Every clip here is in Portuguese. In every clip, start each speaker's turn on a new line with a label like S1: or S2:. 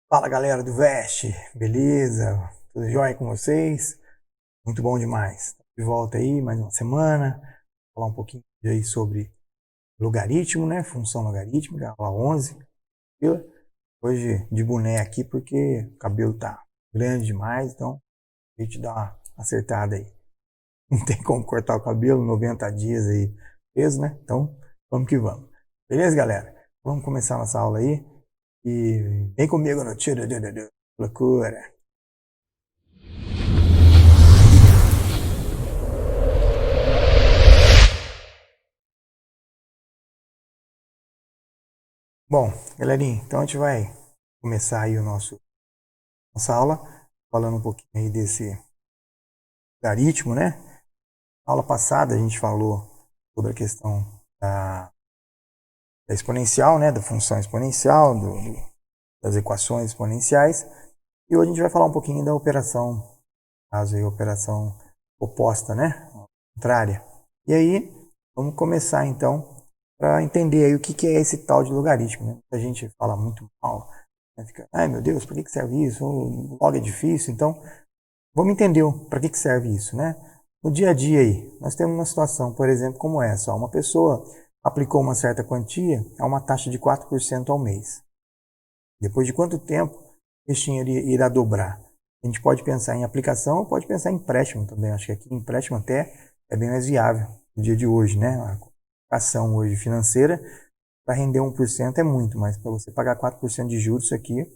S1: Fala galera do Veste, beleza? Tudo jóia com vocês? Muito bom demais. De volta aí, mais uma semana. Falar um pouquinho aí sobre logaritmo, né? Função logarítmica, aula 11. Viu? Hoje de boné aqui porque o cabelo tá grande demais, então a gente dá uma acertada aí. Não tem como cortar o cabelo, 90 dias aí, peso, né? Então vamos que vamos. Beleza, galera? Vamos começar nossa aula aí. E vem comigo no tiro, loucura. Bom, galerinha, então a gente vai começar aí nossa aula falando um pouquinho aí desse logaritmo, né? Na aula passada a gente falou sobre a questão da exponencial, né? Da função exponencial, das equações exponenciais. E hoje a gente vai falar um pouquinho da operação, caso aí, operação oposta, né? Contrária. E aí, vamos começar então para entender aí o que é esse tal de logaritmo, né? A gente fala muito mal, né? Fica, ai meu Deus, para que serve isso? O log é difícil, então vamos entender para que serve isso, né? No dia a dia aí, nós temos uma situação, por exemplo, como essa, ó, uma pessoa aplicou uma certa quantia a uma taxa de 4% ao mês. Depois de quanto tempo este dinheiro irá dobrar? A gente pode pensar em aplicação ou pode pensar em empréstimo também. Acho que aqui empréstimo até é bem mais viável no dia de hoje, né? A aplicação hoje financeira para render 1% é muito, mas para você pagar 4% de juros, isso aqui é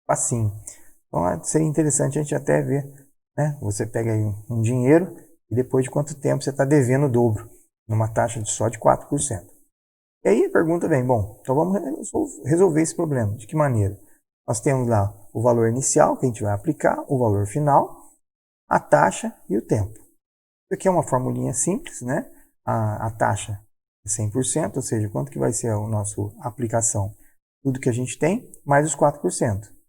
S1: facinho. Então seria interessante a gente até ver, né? Você pega aí um dinheiro e depois de quanto tempo você está devendo o dobro, numa taxa de só de 4%. E aí a pergunta vem, bom, então vamos resolver esse problema. De que maneira? Nós temos lá o valor inicial que a gente vai aplicar, o valor final, a taxa e o tempo. Isso aqui é uma formulinha simples, né? A taxa é 100%, ou seja, quanto que vai ser a nossa aplicação? Tudo que a gente tem, mais os 4%.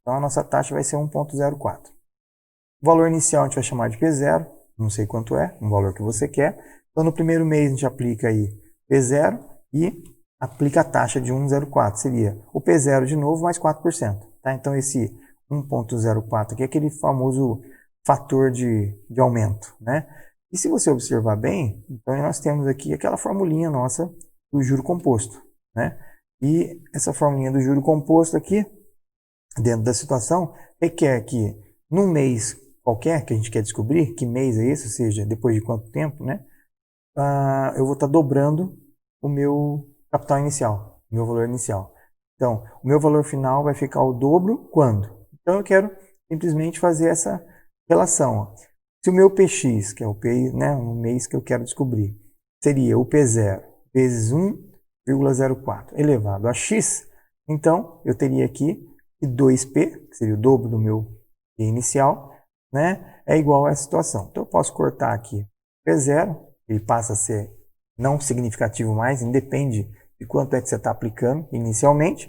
S1: Então a nossa taxa vai ser 1,04. O valor inicial a gente vai chamar de P0, não sei quanto é, um valor que você quer. Então no primeiro mês a gente aplica aí P0 e aplica a taxa de 1,04, seria o P0 de novo mais 4%. Tá? Então esse 1,04 aqui é aquele famoso fator de aumento, né? E se você observar bem, então nós temos aqui aquela formulinha nossa do juro composto, né? E essa formulinha do juro composto aqui, dentro da situação, requer que num mês qualquer que a gente quer descobrir, que mês é esse, ou seja, depois de quanto tempo, né? Eu vou estar dobrando o meu capital inicial, o meu valor inicial. Então, o meu valor final vai ficar o dobro quando? Então, eu quero simplesmente fazer essa relação. Ó. Se o meu PX, que é o P, né, um mês que eu quero descobrir, seria o P0 vezes 1,04 elevado a X, então eu teria aqui que 2P, que seria o dobro do meu P inicial, né, é igual a essa situação. Então, eu posso cortar aqui P0, ele passa a ser não significativo mais, independe de quanto é que você está aplicando inicialmente,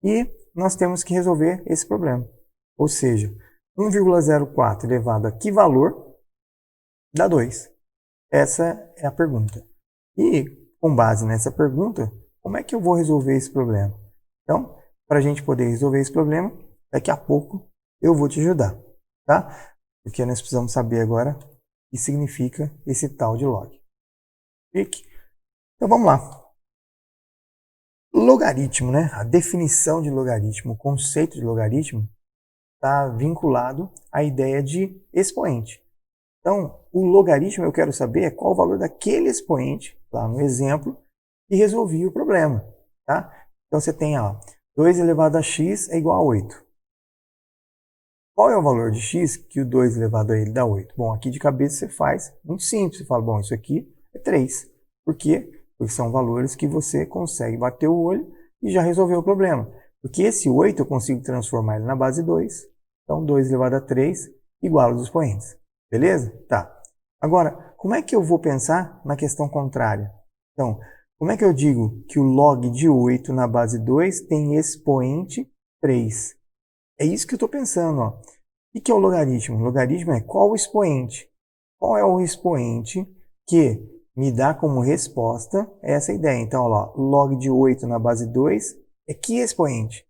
S1: e nós temos que resolver esse problema. Ou seja, 1,04 elevado a que valor dá 2? Essa é a pergunta. E, com base nessa pergunta, como é que eu vou resolver esse problema? Então, para a gente poder resolver esse problema, daqui a pouco eu vou te ajudar, tá? Porque nós precisamos saber agora o que significa esse tal de log. Então vamos lá. Logaritmo, né? A definição de logaritmo, o conceito de logaritmo está vinculado à ideia de expoente. Então, o logaritmo eu quero saber qual o valor daquele expoente, lá no exemplo, e resolvi o problema. Tá? Então você tem, ó, 2 elevado a x é igual a 8. Qual é o valor de x que o 2 elevado a ele dá 8? Bom, aqui de cabeça você faz muito simples. Você fala, bom, isso aqui é 3. Por quê? Porque são valores que você consegue bater o olho e já resolveu o problema. Porque esse 8 eu consigo transformar ele na base 2. Então, 2 elevado a 3 igual os expoentes. Beleza? Tá. Agora, como é que eu vou pensar na questão contrária? Então, como é que eu digo que o log de 8 na base 2 tem expoente 3? É isso que eu estou pensando. Ó. O que é o logaritmo? O logaritmo é qual o expoente? Qual é o expoente que me dá como resposta essa ideia? Então, ó, log de 8 na base 2 é que expoente?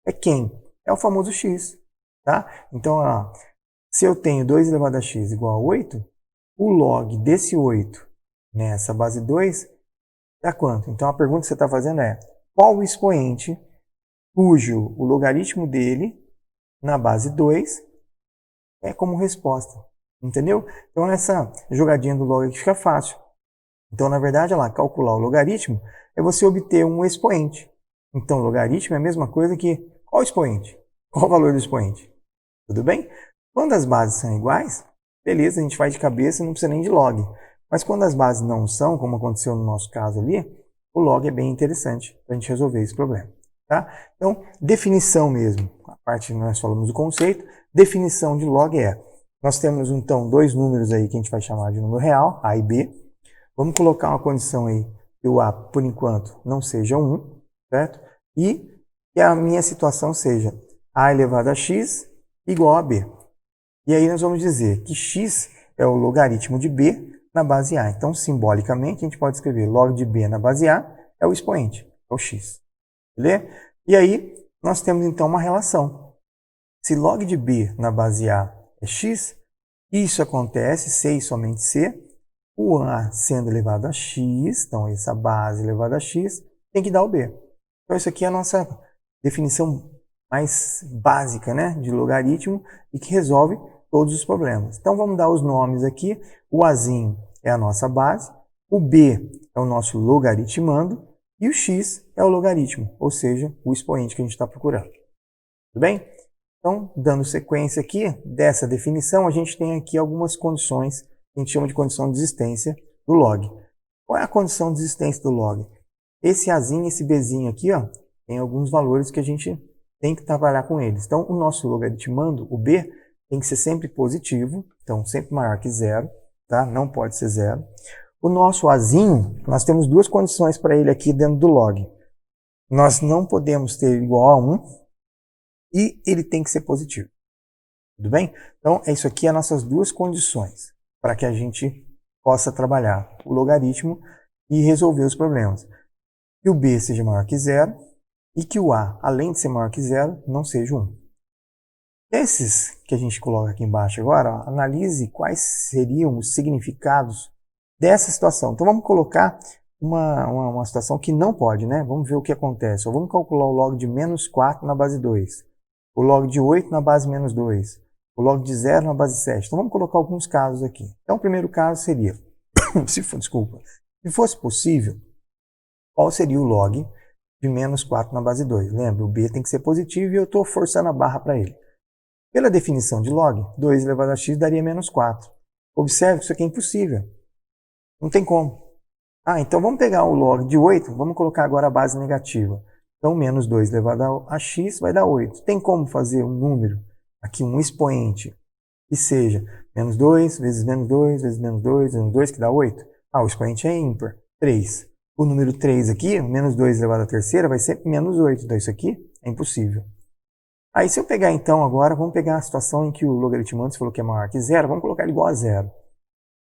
S1: É quem? É o famoso x, tá? Então, ó, se eu tenho 2 elevado a x igual a 8, o log desse 8 nessa base 2 dá quanto? Então, a pergunta que você está fazendo é, qual o expoente cujo o logaritmo dele na base 2 é como resposta? Entendeu? Então, essa jogadinha do log aqui fica fácil. Então, na verdade, olha lá, calcular o logaritmo é você obter um expoente. Então, logaritmo é a mesma coisa que qual o expoente? Qual o valor do expoente? Tudo bem? Quando as bases são iguais, beleza, a gente faz de cabeça e não precisa nem de log. Mas quando as bases não são, como aconteceu no nosso caso ali, o log é bem interessante para a gente resolver esse problema. Tá? Então, definição mesmo, a parte que nós falamos do conceito, definição de log é, nós temos então dois números aí que a gente vai chamar de número real, A e B. Vamos colocar uma condição aí que o A, por enquanto, não seja 1, certo? E que a minha situação seja A elevado a x igual a B. E aí nós vamos dizer que x é o logaritmo de B na base A. Então, simbolicamente, a gente pode escrever log de B na base A é o expoente, é o x. Beleza? E aí, nós temos então uma relação. Se log de B na base A é x, isso acontece, C e somente C, o A sendo elevado a x, então essa base elevada a x, tem que dar o B. Então, isso aqui é a nossa definição mais básica, né, de logaritmo e que resolve todos os problemas. Então, vamos dar os nomes aqui. O Azinho é a nossa base, o B é o nosso logaritmando e o x é o logaritmo, ou seja, o expoente que a gente está procurando. Tudo bem? Então, dando sequência aqui dessa definição, a gente tem aqui algumas condições que a gente chama de condição de existência do log. Qual é a condição de existência do log? Esse Azinho e esse Bzinho aqui, ó, tem alguns valores que a gente tem que trabalhar com eles. Então, o nosso logaritmando, o B, tem que ser sempre positivo, então sempre maior que zero, tá? Não pode ser zero. O nosso Azinho, nós temos duas condições para ele aqui dentro do log. Nós não podemos ter igual a 1 e ele tem que ser positivo. Tudo bem? Então, isso aqui as nossas duas condições para que a gente possa trabalhar o logaritmo e resolver os problemas. Que o B seja maior que zero e que o A, além de ser maior que zero, não seja 1. Esses que a gente coloca aqui embaixo agora, ó, analise quais seriam os significados dessa situação. Então vamos colocar uma situação que não pode, né? Vamos ver o que acontece. Vamos calcular o log de menos 4 na base 2, o log de 8 na base menos 2, o log de 0 na base 7. Então vamos colocar alguns casos aqui. Então o primeiro caso seria, se fosse possível, qual seria o log de menos 4 na base 2? Lembra, o B tem que ser positivo e eu estou forçando a barra para ele. Pela definição de log, 2 elevado a x daria menos 4. Observe que isso aqui é impossível. Não tem como. Então vamos pegar o log de 8, vamos colocar agora a base negativa. Então, menos 2 elevado a x vai dar 8. Tem como fazer um número, aqui um expoente, que seja menos 2 vezes menos 2 vezes menos 2 menos 2, que dá 8? O expoente é ímpar, 3. O número 3 aqui, menos 2 elevado à terceira, vai ser menos 8. Então, isso aqui é impossível. Aí, se eu pegar então agora, vamos pegar a situação em que o logaritmando falou que é maior que zero, vamos colocar ele igual a zero.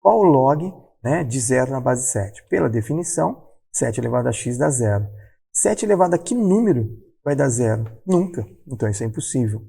S1: Qual o log, né, de zero na base 7? Pela definição, 7 elevado a x dá zero. 7 elevado a que número vai dar zero? Nunca. Então isso é impossível.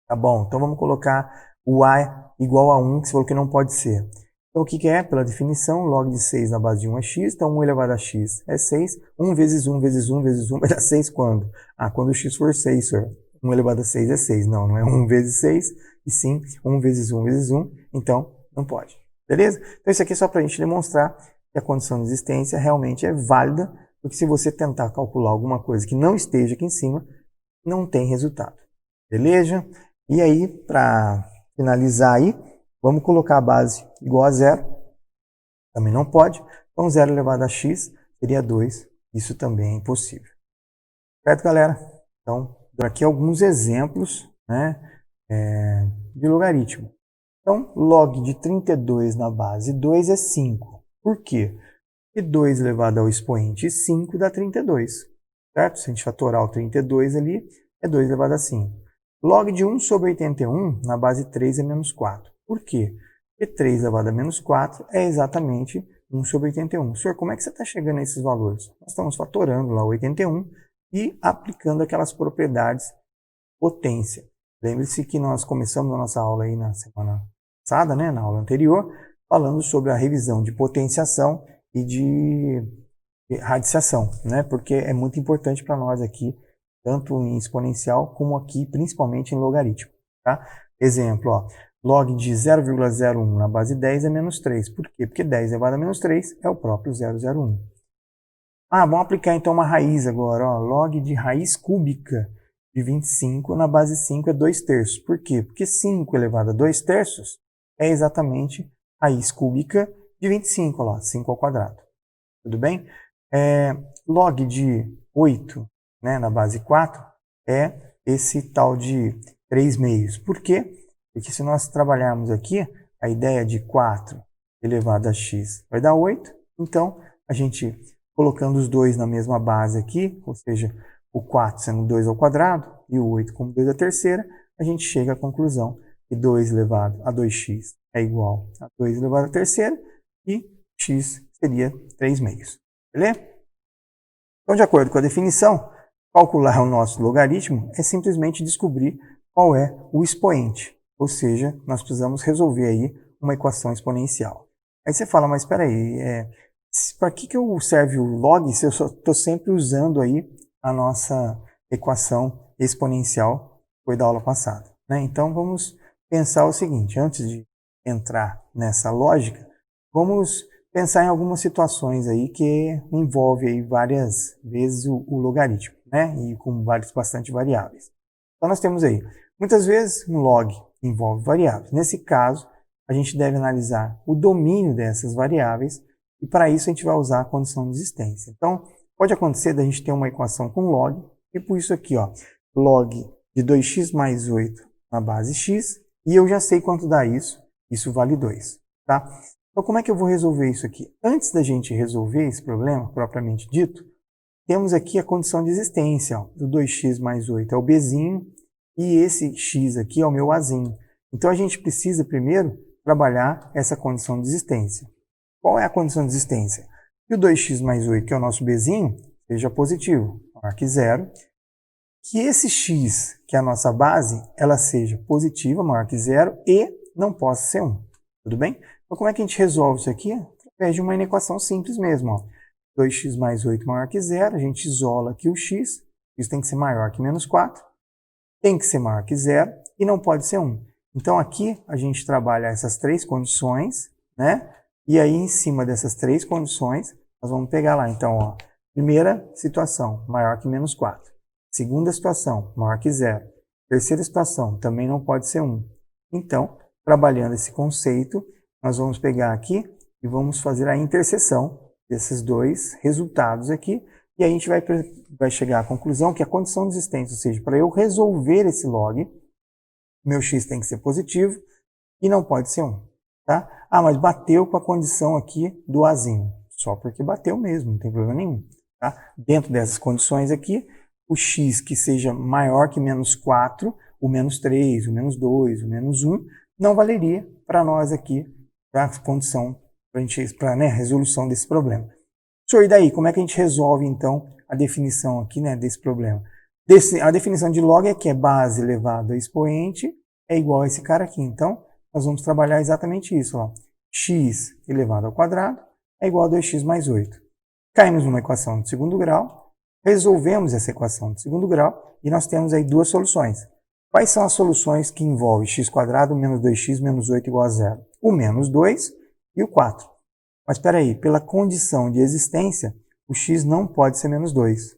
S1: Tá bom, então vamos colocar o a igual a 1, que você falou que não pode ser. Então o que é? Pela definição, log de 6 na base de 1 é x, então 1 elevado a x é 6. 1 vezes 1 vezes 1 vezes 1 vai dar 6 quando? Quando o x for 6, senhor. 1 elevado a 6 é 6. Não é 1 vezes 6, e sim 1 vezes 1 vezes 1, então não pode. Beleza? Então isso aqui é só para a gente demonstrar que a condição de existência realmente é válida, porque se você tentar calcular alguma coisa que não esteja aqui em cima, não tem resultado. Beleza? E aí, para finalizar aí, vamos colocar a base igual a zero. Também não pode. Então 0 elevado a x seria 2. Isso também é impossível. Certo, galera? Então, aqui alguns exemplos, né, de logaritmo. Então, log de 32 na base 2 é 5. Por quê? Porque 2 elevado ao expoente 5 dá 32. Certo? Se a gente fatorar o 32 ali, é 2 elevado a 5. Log de 1 sobre 81 na base 3 é menos 4. Por quê? Porque 3 elevado a menos 4 é exatamente 1 sobre 81. Senhor, como é que você está chegando a esses valores? Nós estamos fatorando lá o 81 e aplicando aquelas propriedades potência. Lembre-se que nós começamos a nossa aula aí na semana passada, né, na aula anterior, falando sobre a revisão de potenciação e de radiciação, né, porque é muito importante para nós aqui, tanto em exponencial como aqui, principalmente em logaritmo. Tá? Exemplo, ó, log de 0,01 na base 10 é menos 3. Por quê? Porque 10 elevado a menos 3 é o próprio 0,01. Vamos aplicar então uma raiz agora. Ó, log de raiz cúbica de 25 na base 5 é 2 terços. Por quê? Porque 5 elevado a 2 terços é exatamente raiz cúbica de 25, ó lá, 5 ao quadrado. Tudo bem? Log de 8, né, na base 4 é esse tal de 3 meios. Por quê? Porque se nós trabalharmos aqui, a ideia de 4 elevado a x vai dar 8. Então, a gente colocando os dois na mesma base aqui, ou seja, o 4 sendo 2 ao quadrado e o 8 como 2 à terceira, a gente chega à conclusão que 2 elevado a 2x é igual a 2 elevado à terceira e x seria 3 meios. Beleza? Então, de acordo com a definição, calcular o nosso logaritmo é simplesmente descobrir qual é o expoente. Ou seja, nós precisamos resolver aí uma equação exponencial. Aí você fala, mas espera aí, para que serve o log se eu estou sempre usando aí a nossa equação exponencial que foi da aula passada, né? Então vamos pensar o seguinte, antes de entrar nessa lógica, vamos pensar em algumas situações aí que envolve aí várias vezes o logaritmo, né? E com bastante variáveis. Então nós temos aí, muitas vezes um log envolve variáveis. Nesse caso, a gente deve analisar o domínio dessas variáveis e para isso a gente vai usar a condição de existência. Então, pode acontecer da gente ter uma equação com log, tipo isso aqui, ó, log de 2x mais 8 na base x, e eu já sei quanto dá isso vale 2, tá? Então, como é que eu vou resolver isso aqui? Antes da gente resolver esse problema, propriamente dito, temos aqui a condição de existência, ó, do 2x mais 8 é o bzinho, e esse x aqui é o meu azinho. Então, a gente precisa primeiro trabalhar essa condição de existência. Qual é a condição de existência? Que o 2x mais 8, que é o nosso bzinho, seja positivo, maior que zero. Que esse x, que é a nossa base, ela seja positiva, maior que zero, e não possa ser 1. Tudo bem? Então, como é que a gente resolve isso aqui? Através de uma inequação simples mesmo. Ó. 2x mais 8 maior que zero, a gente isola aqui o x, isso tem que ser maior que menos 4, tem que ser maior que zero, e não pode ser 1. Então, aqui a gente trabalha essas três condições, né? E aí, em cima dessas três condições, nós vamos pegar lá. Então, ó, primeira situação, maior que menos 4. Segunda situação, maior que zero. Terceira situação, também não pode ser 1. Então, trabalhando esse conceito, nós vamos pegar aqui e vamos fazer a interseção desses dois resultados aqui. E aí a gente vai chegar à conclusão que a condição de existência, ou seja, para eu resolver esse log, meu x tem que ser positivo e não pode ser 1. Tá? Mas bateu com a condição aqui do azinho. Só porque bateu mesmo, não tem problema nenhum. Tá? Dentro dessas condições aqui, o x que seja maior que menos 4, o menos 3, o menos 2, o menos 1, não valeria para nós aqui, para a condição, para a resolução desse problema. E daí, como é que a gente resolve, então, a definição aqui, né, desse problema? A definição de log é que é base elevado a expoente é igual a esse cara aqui. Então, nós vamos trabalhar exatamente isso. Ó. X elevado ao quadrado é igual a 2x mais 8. Caímos numa equação de segundo grau, resolvemos essa equação de segundo grau e nós temos aí duas soluções. Quais são as soluções que envolvem x quadrado menos 2x menos 8 igual a zero? O menos 2 e o 4. Mas espera aí, pela condição de existência, o x não pode ser menos 2.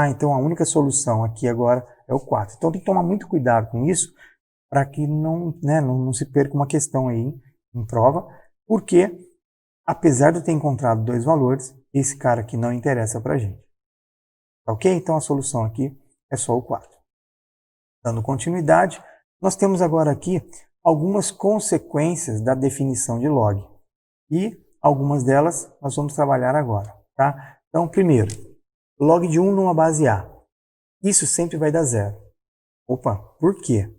S1: Então a única solução aqui agora é o 4. Então tem que tomar muito cuidado com isso, para que não se perca uma questão aí em prova, porque, apesar de eu ter encontrado dois valores, esse cara aqui não interessa para a gente. Ok? Então a solução aqui é só o 4. Dando continuidade, nós temos agora aqui algumas consequências da definição de log. E algumas delas nós vamos trabalhar agora. Tá? Então, primeiro, log de 1 numa base A. Isso sempre vai dar zero. Opa, por quê?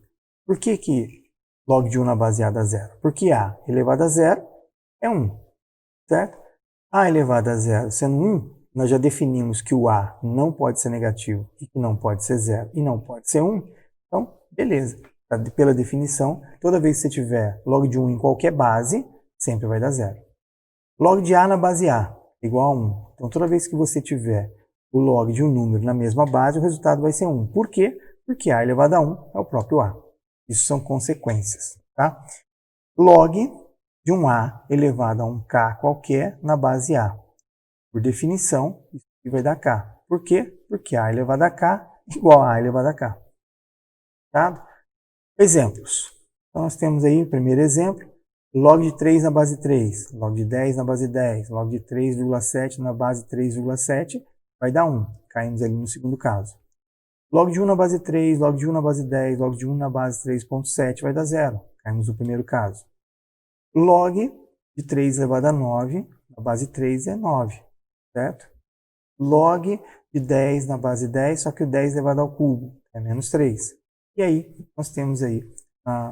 S1: Por que log de 1 na base A dá zero? Porque A elevado a zero é 1, certo? A elevado a zero sendo 1, nós já definimos que o A não pode ser negativo e que não pode ser zero e não pode ser 1. Então, beleza. Pela definição, toda vez que você tiver log de 1 em qualquer base, sempre vai dar 0. Log de A na base A igual a 1. Então, toda vez que você tiver o log de um número na mesma base, o resultado vai ser 1. Por quê? Porque A elevado a 1 é o próprio A. Isso são consequências. Tá? Log de um A elevado a um K qualquer na base A. Por definição, isso aqui vai dar K. Por quê? Porque A elevado a K igual a A elevado a K. Tá? Exemplos. Então, nós temos aí o primeiro exemplo. Log de 3 na base 3, log de 10 na base 10, log de 3,7 na base 3,7 vai dar 1. Caímos ali no segundo caso. Log de 1 na base 3, log de 1 na base 10, log de 1 na base 3,7 vai dar 0. Caímos no primeiro caso. Log de 3 elevado a 9 na base 3 é 9, certo? Log de 10 na base 10, só que o 10 elevado ao cubo é menos 3. E aí, nós temos aí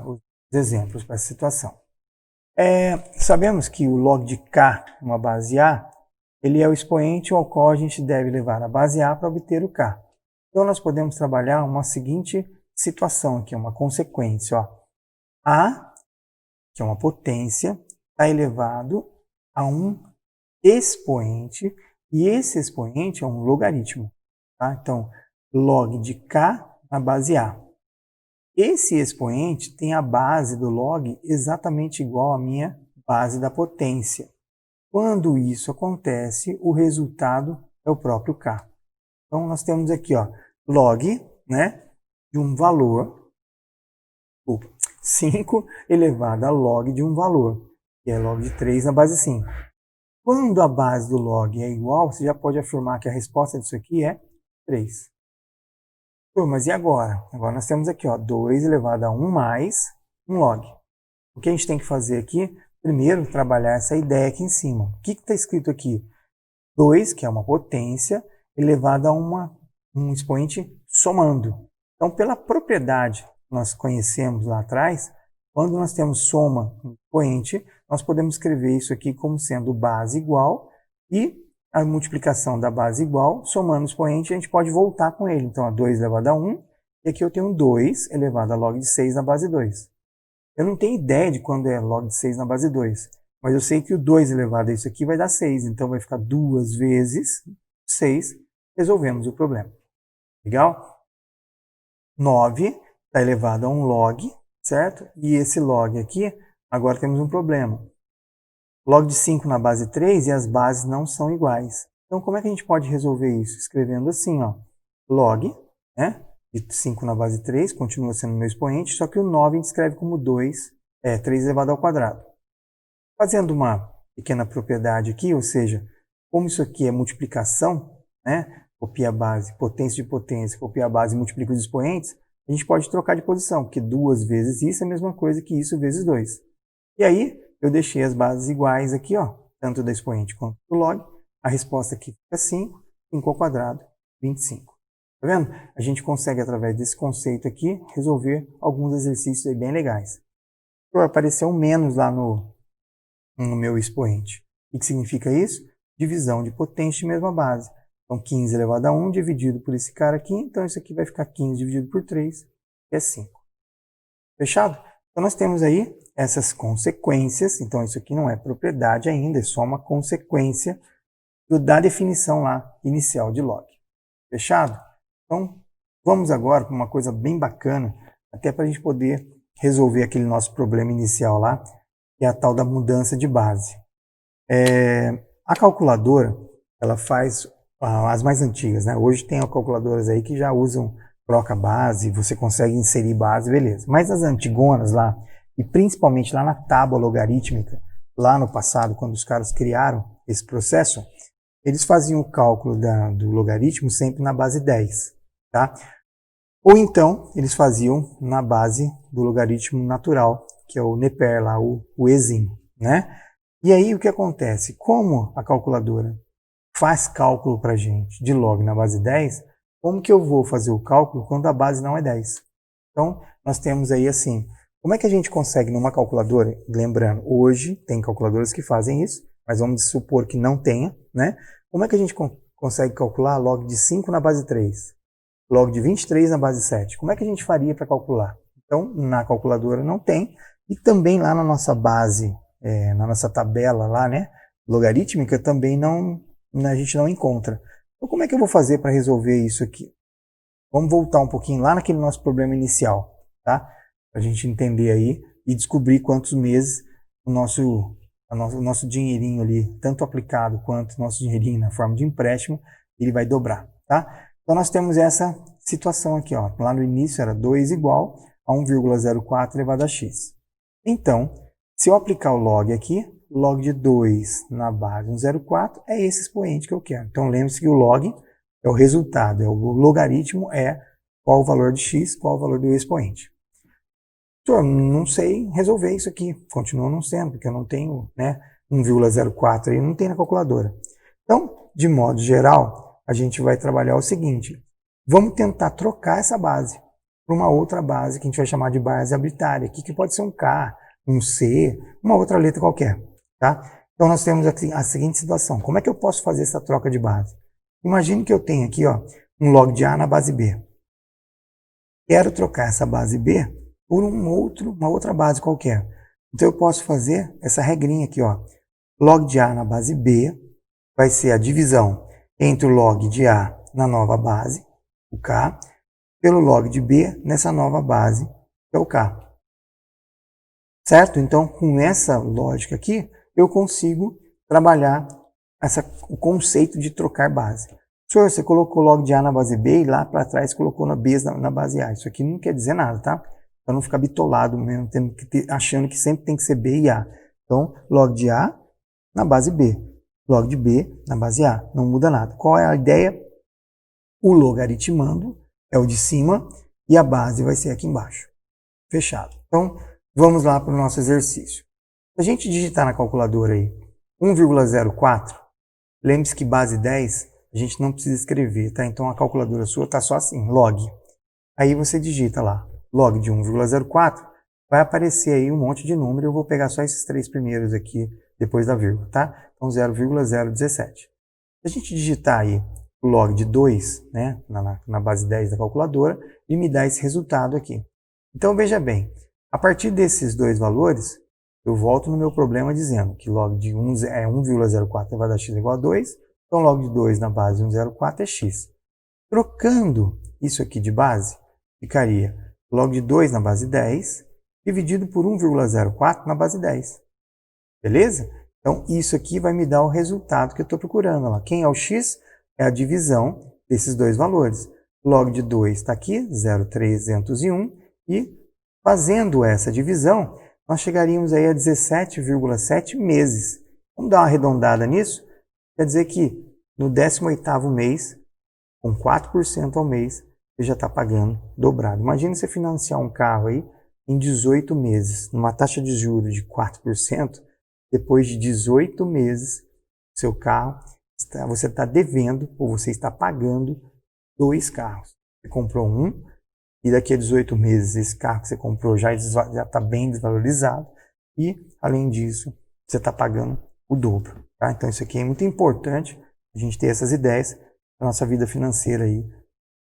S1: os exemplos para essa situação. Sabemos que o log de K numa base A, ele é o expoente ao qual a gente deve levar a base A para obter o K. Então, nós podemos trabalhar uma seguinte situação aqui, uma consequência. Ó. A, que é uma potência, está elevado a um expoente, e esse expoente é um logaritmo. Tá? Então, log de K na base A. Esse expoente tem a base do log exatamente igual à minha base da potência. Quando isso acontece, o resultado é o próprio K. Então, nós temos aqui ó, log de um valor, 5 elevado a log de um valor, que é log de 3 na base 5. Quando a base do log é igual, você já pode afirmar que a resposta disso aqui é 3. Mas e agora? Agora nós temos aqui ó, 2 elevado a 1 mais um log. O que a gente tem que fazer aqui? Primeiro, trabalhar essa ideia aqui em cima. O que está escrito aqui? 2, que é uma potência, elevado a um expoente somando. Então, pela propriedade que nós conhecemos lá atrás, quando nós temos soma no expoente, nós podemos escrever isso aqui como sendo base igual e a multiplicação da base igual, somando o expoente, a gente pode voltar com ele. Então, 2 elevado a 1, e aqui eu tenho 2 elevado a log de 6 na base 2. Eu não tenho ideia de quando é log de 6 na base 2, mas eu sei que o 2 elevado a isso aqui vai dar 6, então vai ficar 2 vezes 6, resolvemos o problema. Legal? 9 está elevado a um log, certo? E esse log aqui, agora temos um problema. Log de 5 na base 3 e as bases não são iguais. Então, como é que a gente pode resolver isso? Escrevendo assim, ó, log de 5 na base 3, continua sendo meu expoente, só que o 9 a gente escreve como 3 elevado ao quadrado. Fazendo uma pequena propriedade aqui, ou seja, como isso aqui é multiplicação, copia a base, potência de potência, copia a base e multiplica os expoentes, a gente pode trocar de posição, porque 2 vezes isso é a mesma coisa que isso vezes 2. E aí, eu deixei as bases iguais aqui, ó, tanto da expoente quanto do log. A resposta aqui fica 5, 5 ao quadrado, 25. Tá vendo? A gente consegue, através desse conceito aqui, resolver alguns exercícios aí bem legais. Apareceu um menos lá no meu expoente. O que significa isso? Divisão de potência de mesma base. Então, 15 elevado a 1 dividido por esse cara aqui. Então, isso aqui vai ficar 15 dividido por 3, que é 5. Fechado? Então, nós temos aí essas consequências. Então, isso aqui não é propriedade ainda, é só uma consequência da definição lá inicial de log. Fechado? Então, vamos agora para uma coisa bem bacana, até para a gente poder resolver aquele nosso problema inicial lá, que é a tal da mudança de base. A calculadora, ela faz as mais antigas, né? Hoje tem calculadoras aí que já usam troca base, você consegue inserir base, beleza. Mas as antigonas lá, e principalmente lá na tábua logarítmica, lá no passado, quando os caras criaram esse processo, eles faziam o cálculo do logaritmo sempre na base 10, tá? Ou então, eles faziam na base do logaritmo natural, que é o Neper lá, o Ezinho, né? E aí, o que acontece? Como a calculadora faz cálculo pra gente de log na base 10, como que eu vou fazer o cálculo quando a base não é 10? Então, nós temos aí assim, como é que a gente consegue numa calculadora, lembrando, hoje tem calculadoras que fazem isso, mas vamos supor que não tenha, né? Como é que a gente consegue calcular log de 5 na base 3? log de 23 na base 7. Como é que a gente faria para calcular? Então, na calculadora não tem, e também lá na nossa base, na nossa tabela lá, né, logarítmica, também a gente não encontra. Então, como é que eu vou fazer para resolver isso aqui? Vamos voltar um pouquinho lá naquele nosso problema inicial, tá? Para a gente entender aí e descobrir quantos meses o nosso dinheirinho ali, tanto aplicado quanto o nosso dinheirinho na forma de empréstimo, ele vai dobrar, tá? Então nós temos essa situação aqui, ó. Lá no início era 2 igual a 1,04 elevado a x. Então, se eu aplicar o log aqui, log de 2 na base 1,04 é esse expoente que eu quero. Então lembre-se que o log é o resultado, o logaritmo é qual o valor de x, qual o valor do expoente. Doutor, não sei resolver isso aqui, continua não sendo, porque eu não tenho, né, 1,04 aí, não tem na calculadora. Então, de modo geral, a gente vai trabalhar o seguinte, vamos tentar trocar essa base para uma outra base que a gente vai chamar de base arbitrária, aqui que pode ser um K, um C, uma outra letra qualquer, tá? Então nós temos aqui a seguinte situação, como é que eu posso fazer essa troca de base? Imagine que eu tenho aqui, ó, um log de A na base B. Quero trocar essa base B por uma outra base qualquer. Então eu posso fazer essa regrinha aqui, ó. Log de A na base B vai ser a divisão entre o log de A na nova base, o K, pelo log de B nessa nova base, que é o K. Certo? Então, com essa lógica aqui, eu consigo trabalhar o conceito de trocar base. Senhor, você colocou log de A na base B e lá para trás colocou na B na base A. Isso aqui não quer dizer nada, tá? Para não ficar bitolado mesmo, achando que sempre tem que ser B e A. Então, log de A na base B. Log de B na base A. Não muda nada. Qual é a ideia? O logaritmando é o de cima e a base vai ser aqui embaixo. Fechado. Então, vamos lá para o nosso exercício. Se a gente digitar na calculadora aí 1,04, lembre-se que base 10 a gente não precisa escrever, tá? Então a calculadora sua está só assim, log. Aí você digita lá, log de 1,04, vai aparecer aí um monte de número, eu vou pegar só esses 3 primeiros aqui, depois da vírgula, tá? Então 0,017. Se a gente digitar aí o log de 2, né, na base 10 da calculadora, ele me dá esse resultado aqui. Então veja bem, a partir desses dois valores, eu volto no meu problema dizendo que log de 1 é 1,04 elevado a x igual a 2, então log de 2 na base 1,04 é x. Trocando isso aqui de base, ficaria log de 2 na base 10, dividido por 1,04 na base 10. Beleza? Então isso aqui vai me dar o resultado que eu estou procurando. Ó. Quem é o x? É a divisão desses dois valores. Log de 2 está aqui, 0,301, e fazendo essa divisão, nós chegaríamos aí a 17,7 meses. Vamos dar uma arredondada nisso? Quer dizer que no 18º mês, com 4% ao mês, você já está pagando dobrado. Imagina você financiar um carro aí em 18 meses, numa taxa de juros de 4%, depois de 18 meses, seu carro, você está devendo ou você está pagando 2 carros. Você comprou um, e daqui a 18 meses esse carro que você comprou já está bem desvalorizado e, além disso, você está pagando o dobro. Tá? Então isso aqui é muito importante, a gente ter essas ideias na nossa vida financeira aí,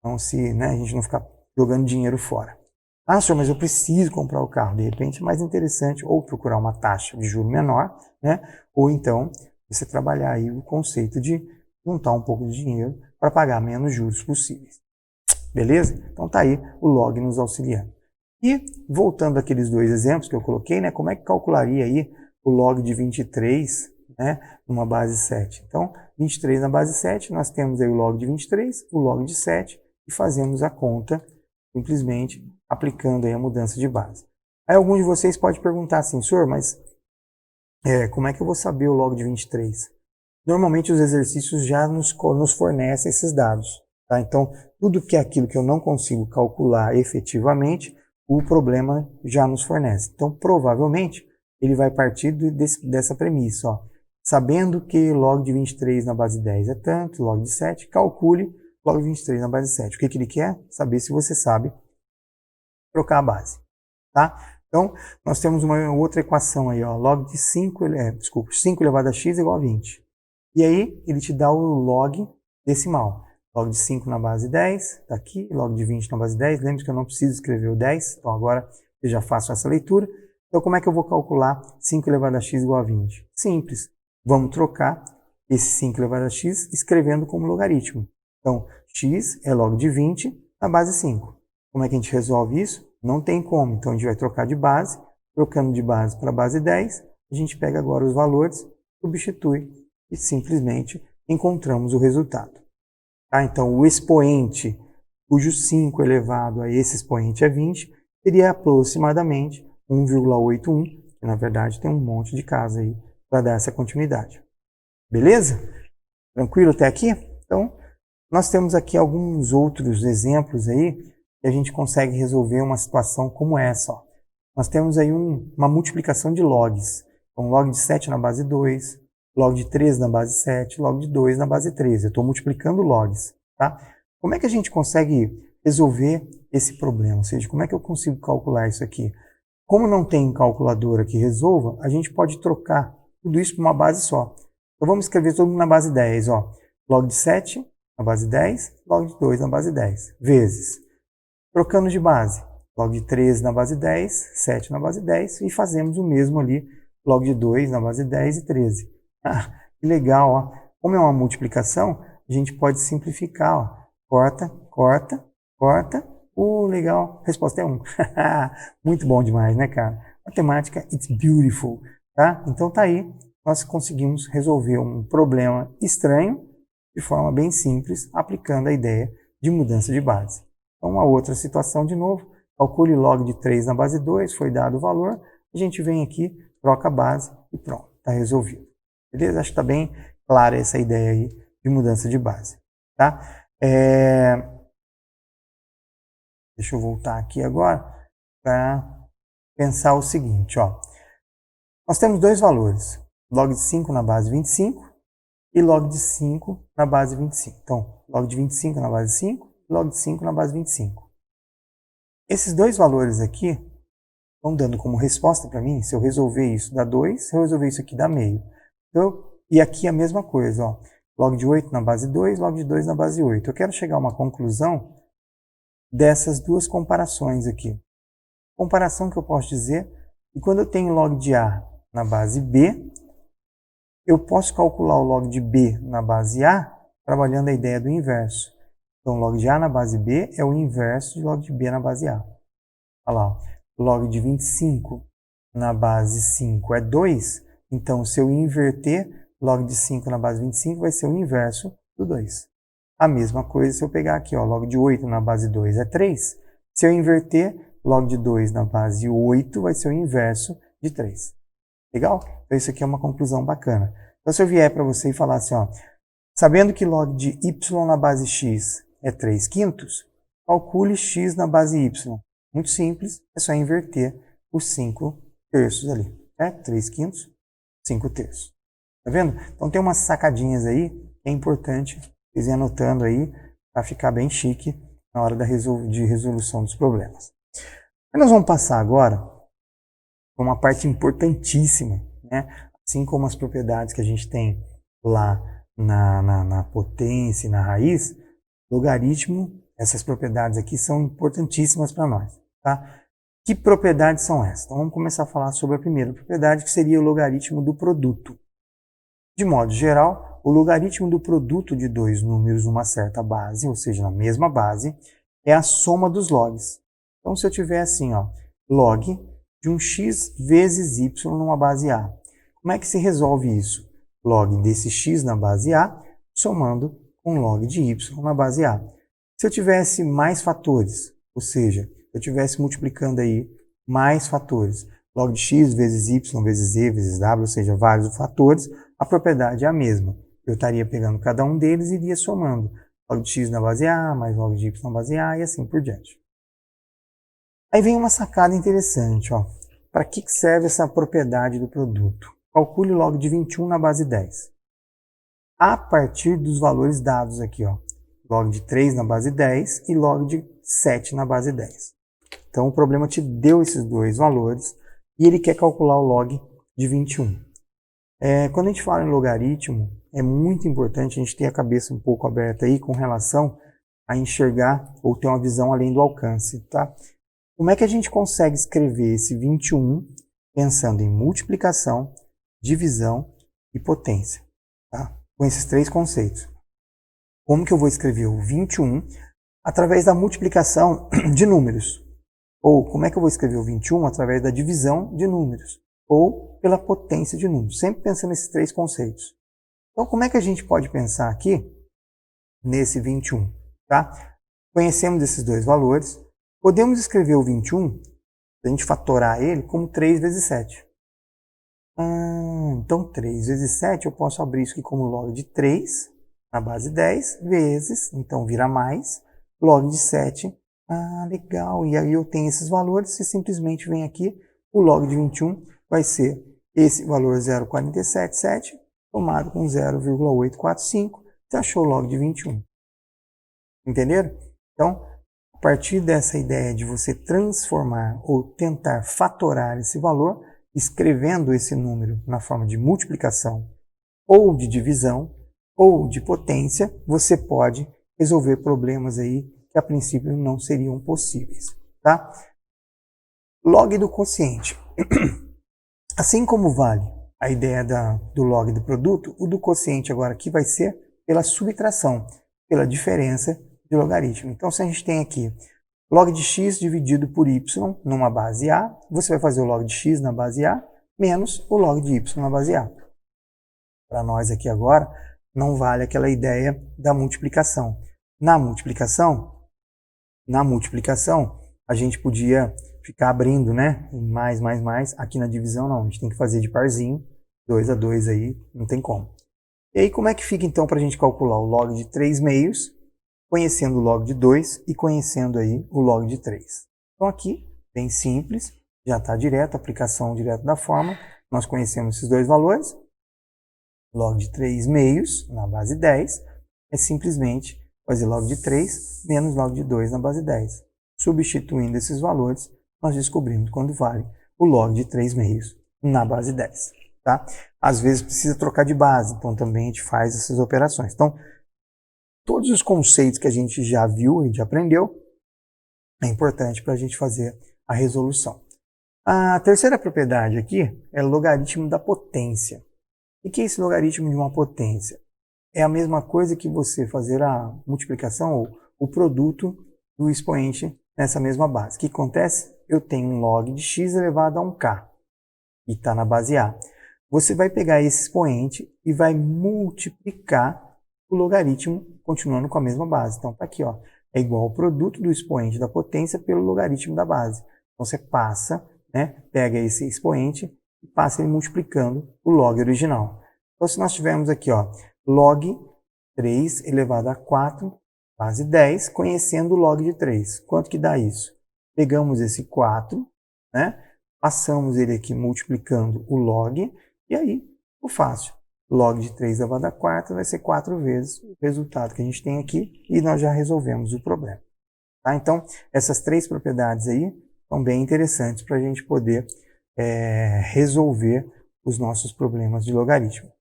S1: não se, né, a gente não ficar jogando dinheiro fora. Ah, senhor, mas eu preciso comprar o carro. De repente é mais interessante ou procurar uma taxa de juro menor, né, ou então você trabalhar aí o conceito de juntar um pouco de dinheiro para pagar menos juros possíveis. Beleza? Então tá aí o log nos auxiliando. E voltando àqueles dois exemplos que eu coloquei, né, como é que calcularia aí o log de 23, né, numa base 7? Então, 23 na base 7, nós temos aí o log de 23, o log de 7 e fazemos a conta simplesmente aplicando aí a mudança de base. Aí alguns de vocês podem perguntar assim, senhor, mas como é que eu vou saber o log de 23? Normalmente os exercícios já nos fornecem esses dados. Tá? Então, tudo que é aquilo que eu não consigo calcular efetivamente, o problema já nos fornece. Então, provavelmente, ele vai partir dessa premissa. Ó. Sabendo que log de 23 na base 10 é tanto, log de 7, calcule log de 23 na base 7. O que ele quer? Saber se você sabe trocar a base. Tá? Então, nós temos uma outra equação aí. Ó. Log de 5 elevado a x igual a 20. E aí, ele te dá o log decimal. log de 5 na base 10, está aqui, log de 20 na base 10. Lembre que eu não preciso escrever o 10, então agora eu já faço essa leitura. Então, como é que eu vou calcular 5 elevado a x igual a 20? Simples. Vamos trocar esse 5 elevado a x escrevendo como logaritmo. Então, x é log de 20 na base 5. Como é que a gente resolve isso? Não tem como. Então, a gente vai trocar de base. Trocando de base para base 10, a gente pega agora os valores, substitui e simplesmente encontramos o resultado. Tá? Então, o expoente, cujo 5 elevado a esse expoente é 20, seria aproximadamente 1,81, que na verdade tem um monte de casa aí para dar essa continuidade. Beleza? Tranquilo até aqui? Então, nós temos aqui alguns outros exemplos aí que a gente consegue resolver uma situação como essa. Ó. Nós temos aí uma multiplicação de logs. Então, log de 7 na base 2, log de 13 na base 7, log de 2 na base 13. Eu estou multiplicando logs. Tá? Como é que a gente consegue resolver esse problema? Ou seja, como é que eu consigo calcular isso aqui? Como não tem calculadora que resolva, a gente pode trocar tudo isso para uma base só. Então vamos escrever tudo na base 10. Ó. Log de 7 na base 10, log de 2 na base 10, vezes. Trocando de base, log de 13 na base 10, 7 na base 10, e fazemos o mesmo ali, log de 2 na base 10 e 13. Ah, que legal, ó. Como é uma multiplicação, a gente pode simplificar. Ó. Corta, corta, corta. Legal, a resposta é 1. Muito bom demais, né, cara? Matemática, it's beautiful. Tá? Então tá aí, nós conseguimos resolver um problema estranho de forma bem simples, aplicando a ideia de mudança de base. Então, uma outra situação de novo, calcule log de 3 na base 2, foi dado o valor, a gente vem aqui, troca a base e pronto, está resolvido. Beleza? Acho que está bem clara essa ideia aí de mudança de base. Tá? Deixa eu voltar aqui agora para pensar o seguinte. Ó. Nós temos dois valores, log de 5 na base 25 e log de 5 na base 25. Então, log de 25 na base 5 e log de 5 na base 25. Esses dois valores aqui estão dando como resposta para mim, se eu resolver isso dá 2, se eu resolver isso aqui dá meio. Então, e aqui a mesma coisa, ó. Log de 8 na base 2, log de 2 na base 8. Eu quero chegar a uma conclusão dessas duas comparações aqui. Comparação que eu posso dizer que quando eu tenho log de A na base B, eu posso calcular o log de B na base A trabalhando a ideia do inverso. Então, log de A na base B é o inverso de log de B na base A. Olha lá, ó. Log de 25 na base 5 é 2, então se eu inverter, log de 5 na base 25 vai ser o inverso do 2. A mesma coisa se eu pegar aqui, ó, log de 8 na base 2 é 3. Se eu inverter, log de 2 na base 8 vai ser o inverso de 3. Legal? Então isso aqui é uma conclusão bacana. Então se eu vier para você e falar assim, ó, sabendo que log de y na base x é 3/5, calcule x na base y. Muito simples, é só inverter os 5/3 ali. 3/5, 5/3. Tá vendo? Então tem umas sacadinhas aí que é importante vocês irem anotando aí para ficar bem chique na hora de resolução dos problemas. E nós vamos passar agora para uma parte importantíssima, né? Assim como as propriedades que a gente tem lá na potência e na raiz, logaritmo, essas propriedades aqui são importantíssimas para nós. Tá? Que propriedades são essas? Então vamos começar a falar sobre a primeira propriedade, que seria o logaritmo do produto. De modo geral, o logaritmo do produto de dois números numa certa base, ou seja, na mesma base, é a soma dos logs. Então se eu tiver assim, ó, log de um x vezes y numa base A, como é que se resolve isso? Log desse x na base A, somando com log de y na base A. Se eu tivesse mais fatores, ou seja, eu estivesse multiplicando aí mais fatores, log de x vezes y vezes z vezes w, ou seja, vários fatores, a propriedade é a mesma. Eu estaria pegando cada um deles e iria somando log de x na base A, mais log de y na base A e assim por diante. Aí vem uma sacada interessante. Ó. Para que serve essa propriedade do produto? Calcule log de 21 na base 10. A partir dos valores dados aqui, ó, log de 3 na base 10 e log de 7 na base 10. Então o problema te deu esses dois valores e ele quer calcular o log de 21. Quando a gente fala em logaritmo, é muito importante a gente ter a cabeça um pouco aberta aí com relação a enxergar ou ter uma visão além do alcance, tá? Como é que a gente consegue escrever esse 21 pensando em multiplicação, divisão e potência, tá? Com esses três conceitos. Como que eu vou escrever o 21 através da multiplicação de números? Ou como é que eu vou escrever o 21 através da divisão de números? Ou pela potência de números? Sempre pensando nesses três conceitos. Então, como é que a gente pode pensar aqui nesse 21? Tá? Conhecemos esses dois valores. Podemos escrever o 21, se a gente fatorar ele, como 3 vezes 7. Então, 3 vezes 7, eu posso abrir isso aqui como log de 3, na base 10, vezes, então vira mais, log de 7. Legal. E aí eu tenho esses valores e simplesmente vem aqui, o log de 21 vai ser esse valor 0,477, somado com 0,845, você achou o log de 21. Entenderam? Então, a partir dessa ideia de você transformar ou tentar fatorar esse valor, escrevendo esse número na forma de multiplicação, ou de divisão, ou de potência, você pode resolver problemas aí que a princípio não seriam possíveis, tá? Log do quociente. Assim como vale a ideia do log do produto, o do quociente agora aqui vai ser pela subtração, pela diferença de logaritmo. Então, se a gente tem aqui log de x dividido por y numa base A, você vai fazer o log de x na base A menos o log de y na base A. Para nós aqui agora, não vale aquela ideia da multiplicação. Na multiplicação, a gente podia ficar abrindo, né? Mais. Aqui na divisão não, a gente tem que fazer de parzinho, 2 a 2 aí, não tem como. E aí como é que fica então para a gente calcular o log de 3 meios, conhecendo o log de 2 e conhecendo aí o log de 3. Então aqui, bem simples, já está direto, aplicação direto da fórmula, nós conhecemos esses dois valores, log de 3 meios na base 10 é simplesmente fazer log de 3 menos log de 2 na base 10. Substituindo esses valores, nós descobrimos quando vale o log de 3 meios na base 10. Tá? Às vezes precisa trocar de base, então também a gente faz essas operações. Então, todos os conceitos que a gente já viu e já aprendeu, é importante para a gente fazer a resolução. A terceira propriedade aqui é logaritmo da potência. O que é esse logaritmo de uma potência? É a mesma coisa que você fazer a multiplicação ou o produto do expoente nessa mesma base. O que acontece? Eu tenho um log de x elevado a 1k, e está na base A. Você vai pegar esse expoente e vai multiplicar o logaritmo continuando com a mesma base. Então, está aqui, ó, é igual ao produto do expoente da potência pelo logaritmo da base. Então, você passa, né, pega esse expoente e passa ele multiplicando o log original. Então, se nós tivermos aqui, ó, log 3 elevado a 4, base 10, conhecendo o log de 3. Quanto que dá isso? Pegamos esse 4, né, passamos ele aqui multiplicando o log, e aí, o fácil. Log de 3 elevado a 4 vai ser 4 vezes o resultado que a gente tem aqui, e nós já resolvemos o problema. Tá? Então, essas três propriedades aí são bem interessantes para a gente poder resolver os nossos problemas de logaritmo.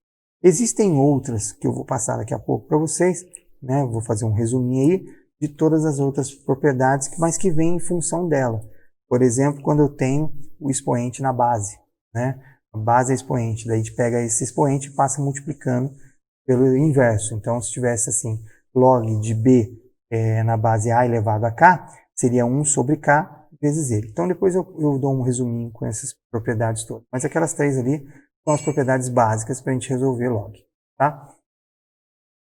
S1: Existem outras que eu vou passar daqui a pouco para vocês, né? Vou fazer um resuminho aí de todas as outras propriedades, mas que vêm em função dela. Por exemplo, quando eu tenho o expoente na base, né? A base é expoente, daí a gente pega esse expoente e passa multiplicando pelo inverso. Então, se tivesse assim, log de b na base a elevado a k, seria 1 sobre k vezes ele. Então, depois eu dou um resuminho com essas propriedades todas. Mas aquelas três ali são as propriedades básicas para a gente resolver log. Tá?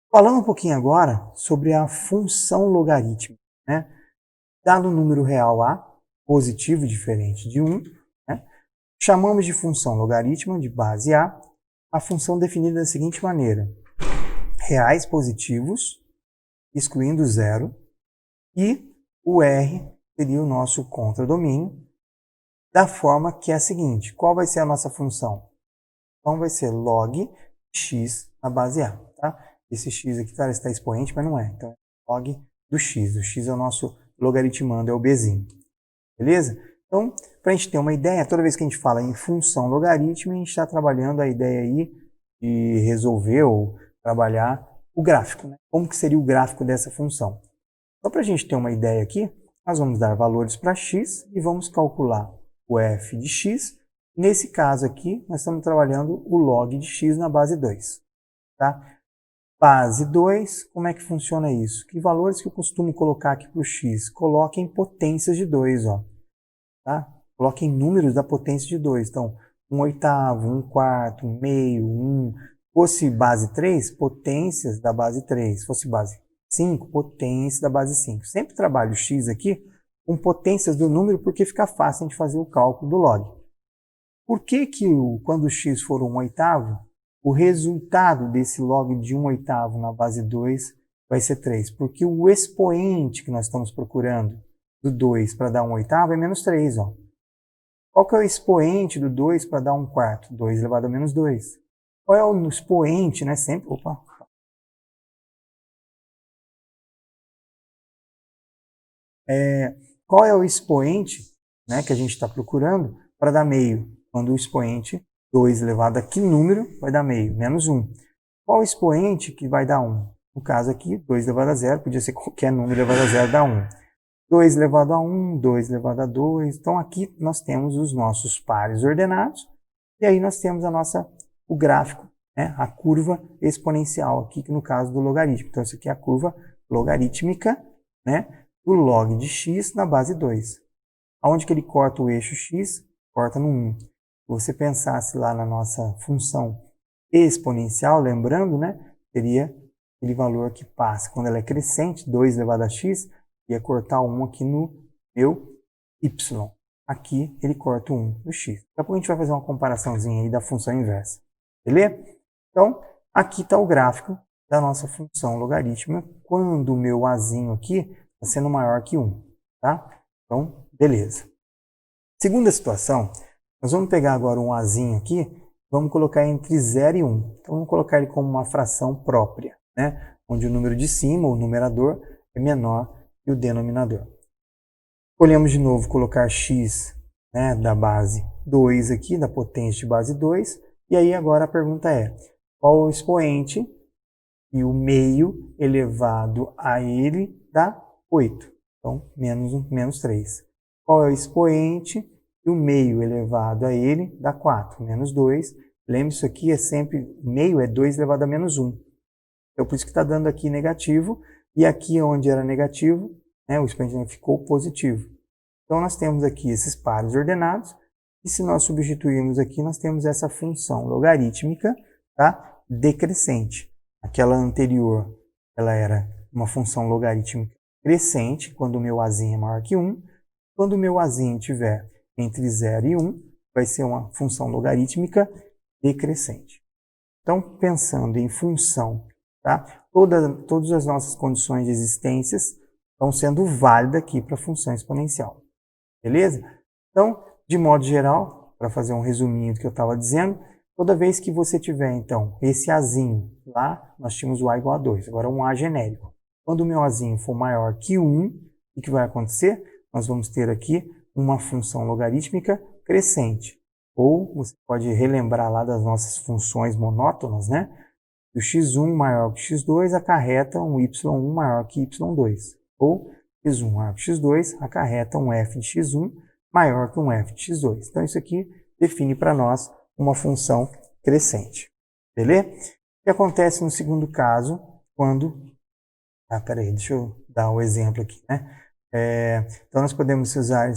S1: Falando um pouquinho agora sobre a função logarítmica. Né? Dado um número real a, positivo diferente de 1, né? Chamamos de função logarítmica de base a função definida da seguinte maneira: reais positivos, excluindo zero, e o r seria o nosso contradomínio, da forma que é a seguinte: qual vai ser a nossa função? Então vai ser log x na base a. Tá? Esse x aqui está expoente, mas não é. Então é log do x. O x é o nosso logaritmando, é o bzinho. Beleza? Então, para a gente ter uma ideia, toda vez que a gente fala em função logarítmica, a gente está trabalhando a ideia aí de resolver ou trabalhar o gráfico, né? Como que seria o gráfico dessa função? Só para a gente ter uma ideia aqui, nós vamos dar valores para x e vamos calcular o f de x. Nesse caso aqui, nós estamos trabalhando o log de x na base 2. Tá? Base 2, como é que funciona isso? Que valores que eu costumo colocar aqui para o x? Coloque em potências de 2. Ó, tá? Coloque em números da potência de 2. Então, 1/8, 1/4, 1/2, 1. Fosse base 3, potências da base 3. Fosse base 5, potência da base 5. Sempre trabalho o x aqui com potências do número porque fica fácil a gente fazer o cálculo do log. Por que quando o x for 1/8, o resultado desse log de 1/8 na base 2 vai ser 3? Porque o expoente que nós estamos procurando do 2 para dar 1/8 é menos 3. Ó. Qual que é o expoente do 2 para dar 1/4? 2 elevado a menos 2. Qual é o expoente, né? Sempre... Opa! Qual é o expoente, né, que a gente está procurando para dar meio? Quando o expoente 2 elevado a que número vai dar meio? Menos 1. Qual o expoente que vai dar 1? No caso aqui, 2 elevado a 0, podia ser qualquer número elevado a 0 dá 1. 2 elevado a 1, 2 elevado a 2. Então aqui nós temos os nossos pares ordenados e aí nós temos o gráfico, né, a curva exponencial aqui, que no caso do logaritmo. Então isso aqui é a curva logarítmica, né, do log de x na base 2. Aonde que ele corta o eixo x? Corta no 1. Se você pensasse lá na nossa função exponencial, lembrando, né, teria aquele valor que passa. Quando ela é crescente, 2 elevado a x, ia cortar 1 aqui no meu y. Aqui ele corta o 1 no x. Daqui a pouco a gente vai fazer uma comparaçãozinha aí da função inversa. Beleza? Então, aqui está o gráfico da nossa função logarítmica quando o meu azinho aqui está sendo maior que 1. Tá? Então, beleza. Segunda situação, nós vamos pegar agora um azinho aqui, vamos colocar entre 0 e 1. Então, vamos colocar ele como uma fração própria, né? Onde o número de cima, o numerador, é menor que o denominador. Escolhemos de novo colocar x, né, da base 2 aqui, da potência de base 2. E aí agora a pergunta é, qual o expoente e o meio elevado a ele dá 8. Então, menos 1, menos 3. Qual é o expoente e o meio elevado a ele dá 4, menos 2. Lembre-se, isso aqui é sempre, meio é 2 elevado a menos 1. Então, por isso que está dando aqui negativo. E aqui onde era negativo, né, o expoente ficou positivo. Então, nós temos aqui esses pares ordenados. E se nós substituirmos aqui, nós temos essa função logarítmica, tá, decrescente. Aquela anterior, ela era uma função logarítmica crescente, quando o meu azinho é maior que 1. Quando o meu azinho estiver entre 0 e 1, vai ser uma função logarítmica decrescente. Então, pensando em função, tá? Todas as nossas condições de existência estão sendo válidas aqui para a função exponencial. Beleza? Então, de modo geral, para fazer um resuminho do que eu estava dizendo, toda vez que você tiver, então, esse azinho lá, nós tínhamos o a igual a 2, agora um a genérico. Quando o meu azinho for maior que 1, o que vai acontecer? Nós vamos ter aqui uma função logarítmica crescente. Ou você pode relembrar lá das nossas funções monótonas, né? O x1 maior que x2 acarreta um y1 maior que y2. Ou x1 maior que x2 acarreta um f de x1 maior que um f de x2. Então isso aqui define para nós uma função crescente. Beleza? O que acontece no segundo caso, quando... peraí, deixa eu dar o exemplo aqui, né? Então nós podemos usar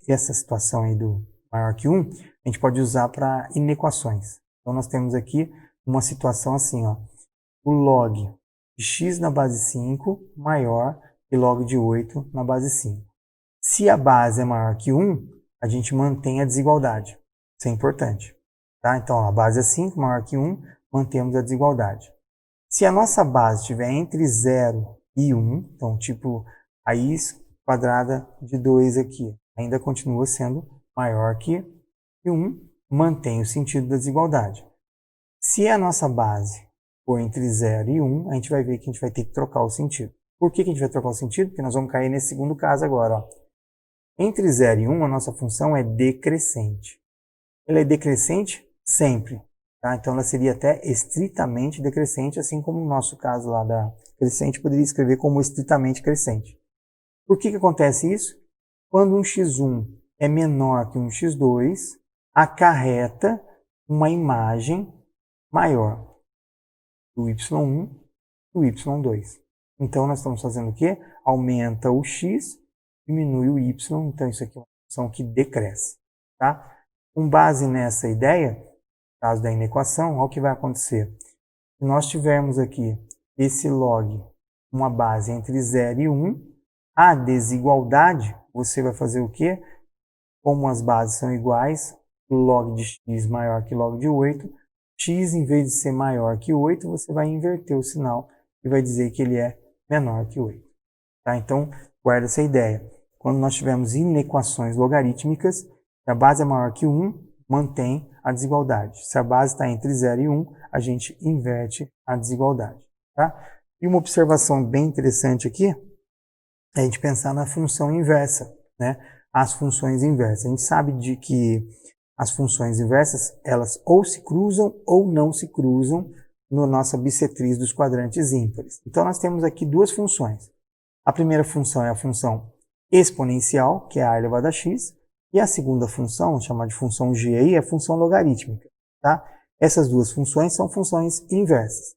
S1: essa situação aí do maior que 1, a gente pode usar para inequações. Então nós temos aqui uma situação assim, ó, o log de x na base 5 maior que log de 8 na base 5. Se a base é maior que 1, a gente mantém a desigualdade. Isso é importante. Tá? Então a base é 5, maior que 1, mantemos a desigualdade. Se a nossa base estiver entre 0 e 1, então tipo a raiz quadrada de 2 aqui, ainda continua sendo maior que 1, mantém o sentido da desigualdade. Se a nossa base for entre 0 e 1, a gente vai ver que a gente vai ter que trocar o sentido. Por que a gente vai trocar o sentido? Porque nós vamos cair nesse segundo caso agora. Ó. Entre 0 e 1, a nossa função é decrescente. Ela é decrescente sempre. Tá? Então, ela seria até estritamente decrescente, assim como no nosso caso lá da crescente, poderia escrever como estritamente crescente. Por que acontece isso? Quando um x1 é menor que um x2, acarreta uma imagem maior do y1 e do y2. Então, nós estamos fazendo o quê? Aumenta o x, diminui o y, então isso aqui é uma função que decresce. Tá? Com base nessa ideia, no caso da inequação, olha o que vai acontecer. Se nós tivermos aqui esse log, uma base entre 0 e 1, a desigualdade, você vai fazer o quê? Como as bases são iguais, log de x maior que log de 8, x, em vez de ser maior que 8, você vai inverter o sinal e vai dizer que ele é menor que 8. Tá? Então, guarda essa ideia. Quando nós tivermos inequações logarítmicas, se a base é maior que 1, mantém a desigualdade. Se a base está entre 0 e 1, a gente inverte a desigualdade. Tá? E uma observação bem interessante aqui é a gente pensar na função inversa, né? As funções inversas. A gente sabe de que as funções inversas, elas ou se cruzam ou não se cruzam na nossa bissetriz dos quadrantes ímpares. Então, nós temos aqui duas funções. A primeira função é a função exponencial, que é a elevado a x, e a segunda função, chamada de função g, é a função logarítmica. Tá? Essas duas funções são funções inversas.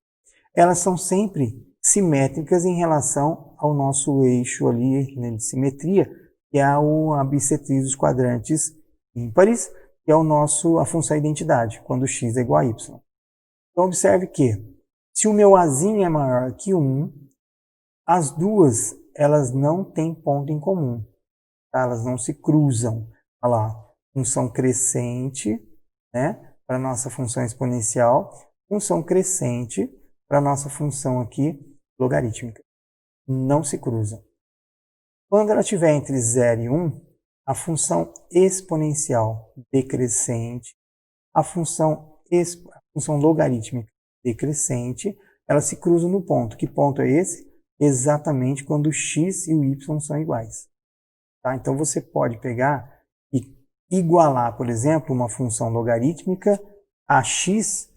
S1: Elas são sempre simétricas em relação ao nosso eixo ali, né, de simetria, que é a bissetriz dos quadrantes ímpares, que é a função identidade, quando x é igual a y. Então, observe que, se o meu azinho é maior que 1, as duas, elas não têm ponto em comum. Tá? Elas não se cruzam. Olha lá, função crescente, né, para a nossa função exponencial, função crescente para a nossa função aqui logarítmica. Não se cruzam. Quando ela estiver entre 0 e 1, a função exponencial decrescente, a função logarítmica decrescente, elas se cruzam no ponto. Que ponto é esse? Exatamente quando o x e o y são iguais. Tá? Então, você pode pegar e igualar, por exemplo, uma função logarítmica a x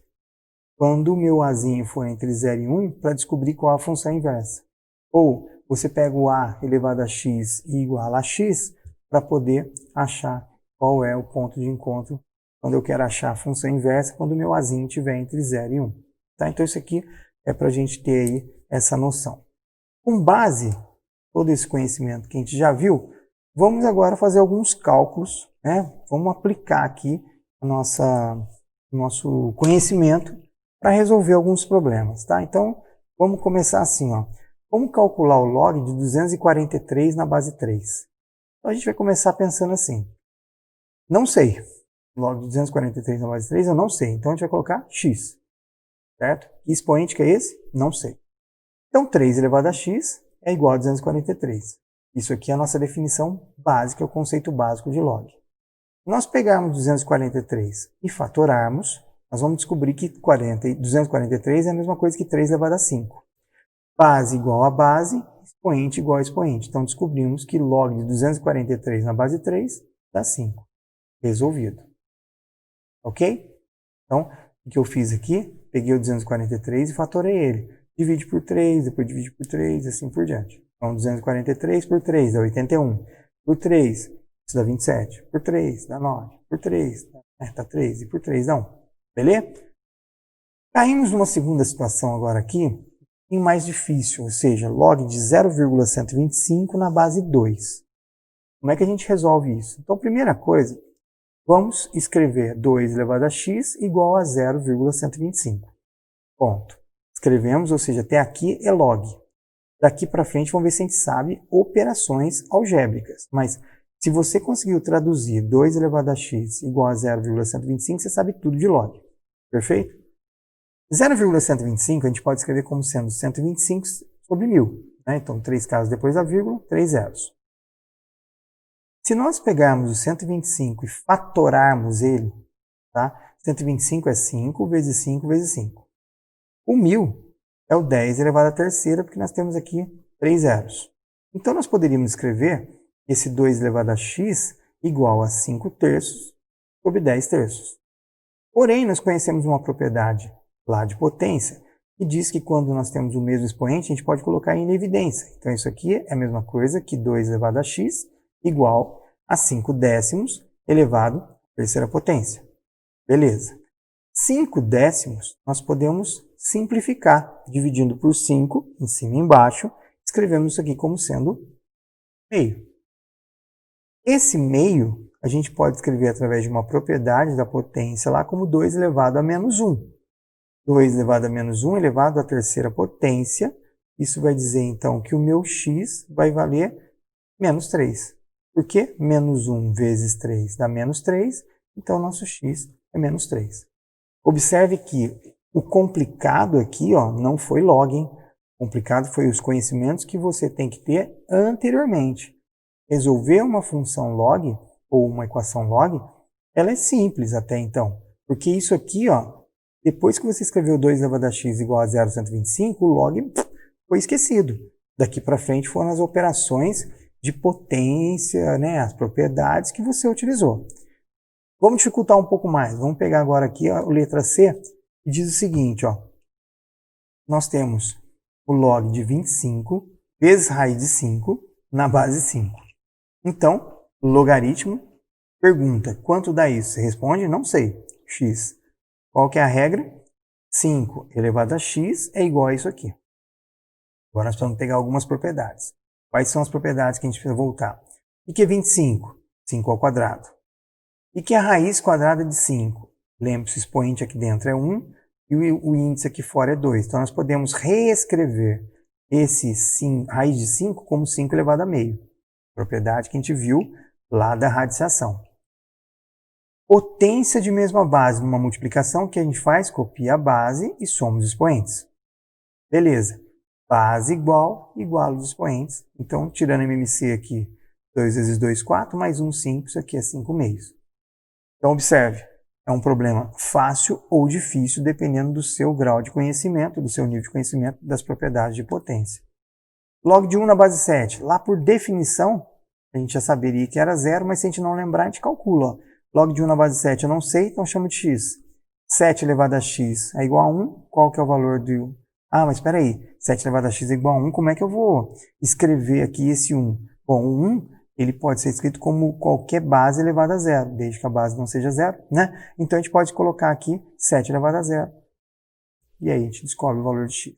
S1: quando o meu azinho for entre 0 e 1 para descobrir qual a função inversa. Ou você pega o a elevado a x e iguala a x para poder achar qual é o ponto de encontro quando eu quero achar a função inversa quando o meu azinho estiver entre 0 e 1. Tá? Então, isso aqui é para a gente ter aí essa noção. Com base em todo esse conhecimento que a gente já viu, vamos agora fazer alguns cálculos, né? Vamos aplicar aqui o nosso conhecimento para resolver alguns problemas. Tá? Então, vamos começar assim. Ó. Vamos calcular o log de 243 na base 3. Então, a gente vai começar pensando assim. Não sei. Log de 243 na base 3 eu não sei. Então, a gente vai colocar x. Certo? Que expoente que é esse? Não sei. Então, 3 elevado a x é igual a 243. Isso aqui é a nossa definição básica, o conceito básico de log. Se nós pegarmos 243 e fatorarmos, nós vamos descobrir que 243 é a mesma coisa que 3 elevado a 5. Base igual a base, expoente igual a expoente. Então, descobrimos que log de 243 na base 3 dá 5. Resolvido. Ok? Então, o que eu fiz aqui? Peguei o 243 e fatorei ele. Divide por 3, depois divide por 3, e assim por diante. Então, 243 por 3 dá 81. Por 3, isso dá 27. Por 3, dá 9. Por 3, dá 3. E por 3, dá 1. Beleza? Caímos numa segunda situação agora aqui, em mais difícil, ou seja, log de 0,125 na base 2. Como é que a gente resolve isso? Então, primeira coisa, vamos escrever 2 elevado a x igual a 0,125. Ponto. Escrevemos, ou seja, até aqui é log. Daqui para frente, vamos ver se a gente sabe operações algébricas. Mas, se você conseguiu traduzir 2 elevado a x igual a 0,125, você sabe tudo de log. Perfeito? 0,125 a gente pode escrever como sendo 125 sobre 1000. Né? Então, 3 casas depois da vírgula, 3 zeros. Se nós pegarmos o 125 e fatorarmos ele, tá? 125 é 5 vezes 5 vezes 5. O 1000 é o 10 elevado à terceira, porque nós temos aqui 3 zeros. Então, nós poderíamos escrever esse 2 elevado a x igual a 5 terços sobre 10 terços. Porém, nós conhecemos uma propriedade lá de potência que diz que quando nós temos o mesmo expoente, a gente pode colocar em evidência. Então, isso aqui é a mesma coisa que 2 elevado a x igual a 5 décimos elevado à terceira potência. Beleza. 5 décimos nós podemos simplificar, dividindo por 5, em cima e embaixo, escrevemos isso aqui como sendo meio. Esse meio a gente pode escrever através de uma propriedade da potência lá como 2 elevado a menos 1. 2 elevado a menos 1 elevado à terceira potência. Isso vai dizer, então, que o meu x vai valer menos 3. Por quê? Menos 1 vezes 3 dá menos 3, então nosso x é menos 3. Observe que o complicado aqui não foi log, hein? O complicado foi os conhecimentos que você tem que ter anteriormente. Resolver uma função log, ou uma equação log, ela é simples até então. Porque isso aqui, depois que você escreveu 2 elevado a x igual a 0,125, o log foi esquecido. Daqui para frente foram as operações de potência, né, as propriedades que você utilizou. Vamos dificultar um pouco mais. Vamos pegar agora aqui a letra C, que diz o seguinte, nós temos o log de 25 vezes raiz de 5 na base 5. Então, logaritmo, pergunta, quanto dá isso? Você responde, não sei, x. Qual que é a regra? 5 elevado a x é igual a isso aqui. Agora nós vamos pegar algumas propriedades. Quais são as propriedades que a gente precisa voltar? O que é 25? 5 ao quadrado. E que é a raiz quadrada de 5? Lembre-se, o expoente aqui dentro é 1 e o índice aqui fora é 2. Então nós podemos reescrever esse raiz de 5 como 5 elevado a meio. Propriedade que a gente viu lá da radiciação. Potência de mesma base numa multiplicação, o que a gente faz? Copia a base e soma os expoentes. Beleza. Base igual os expoentes. Então, tirando MMC aqui, 2 vezes 2, 4, mais 1, 5. Isso aqui é 5 meios. Então, observe. É um problema fácil ou difícil, dependendo do seu grau de conhecimento, do seu nível de conhecimento das propriedades de potência. Log de 1 na base 7. Lá por definição, a gente já saberia que era 0, mas se a gente não lembrar, a gente calcula. Log de 1 na base 7 eu não sei, então chamo de x. 7 elevado a x é igual a 1. Qual que é o valor do... Ah, mas espera aí. 7 elevado a x é igual a 1. Como é que eu vou escrever aqui esse 1? Bom, o 1 ele pode ser escrito como qualquer base elevada a 0, desde que a base não seja 0, né? Então a gente pode colocar aqui 7 elevado a 0. E aí a gente descobre o valor de x.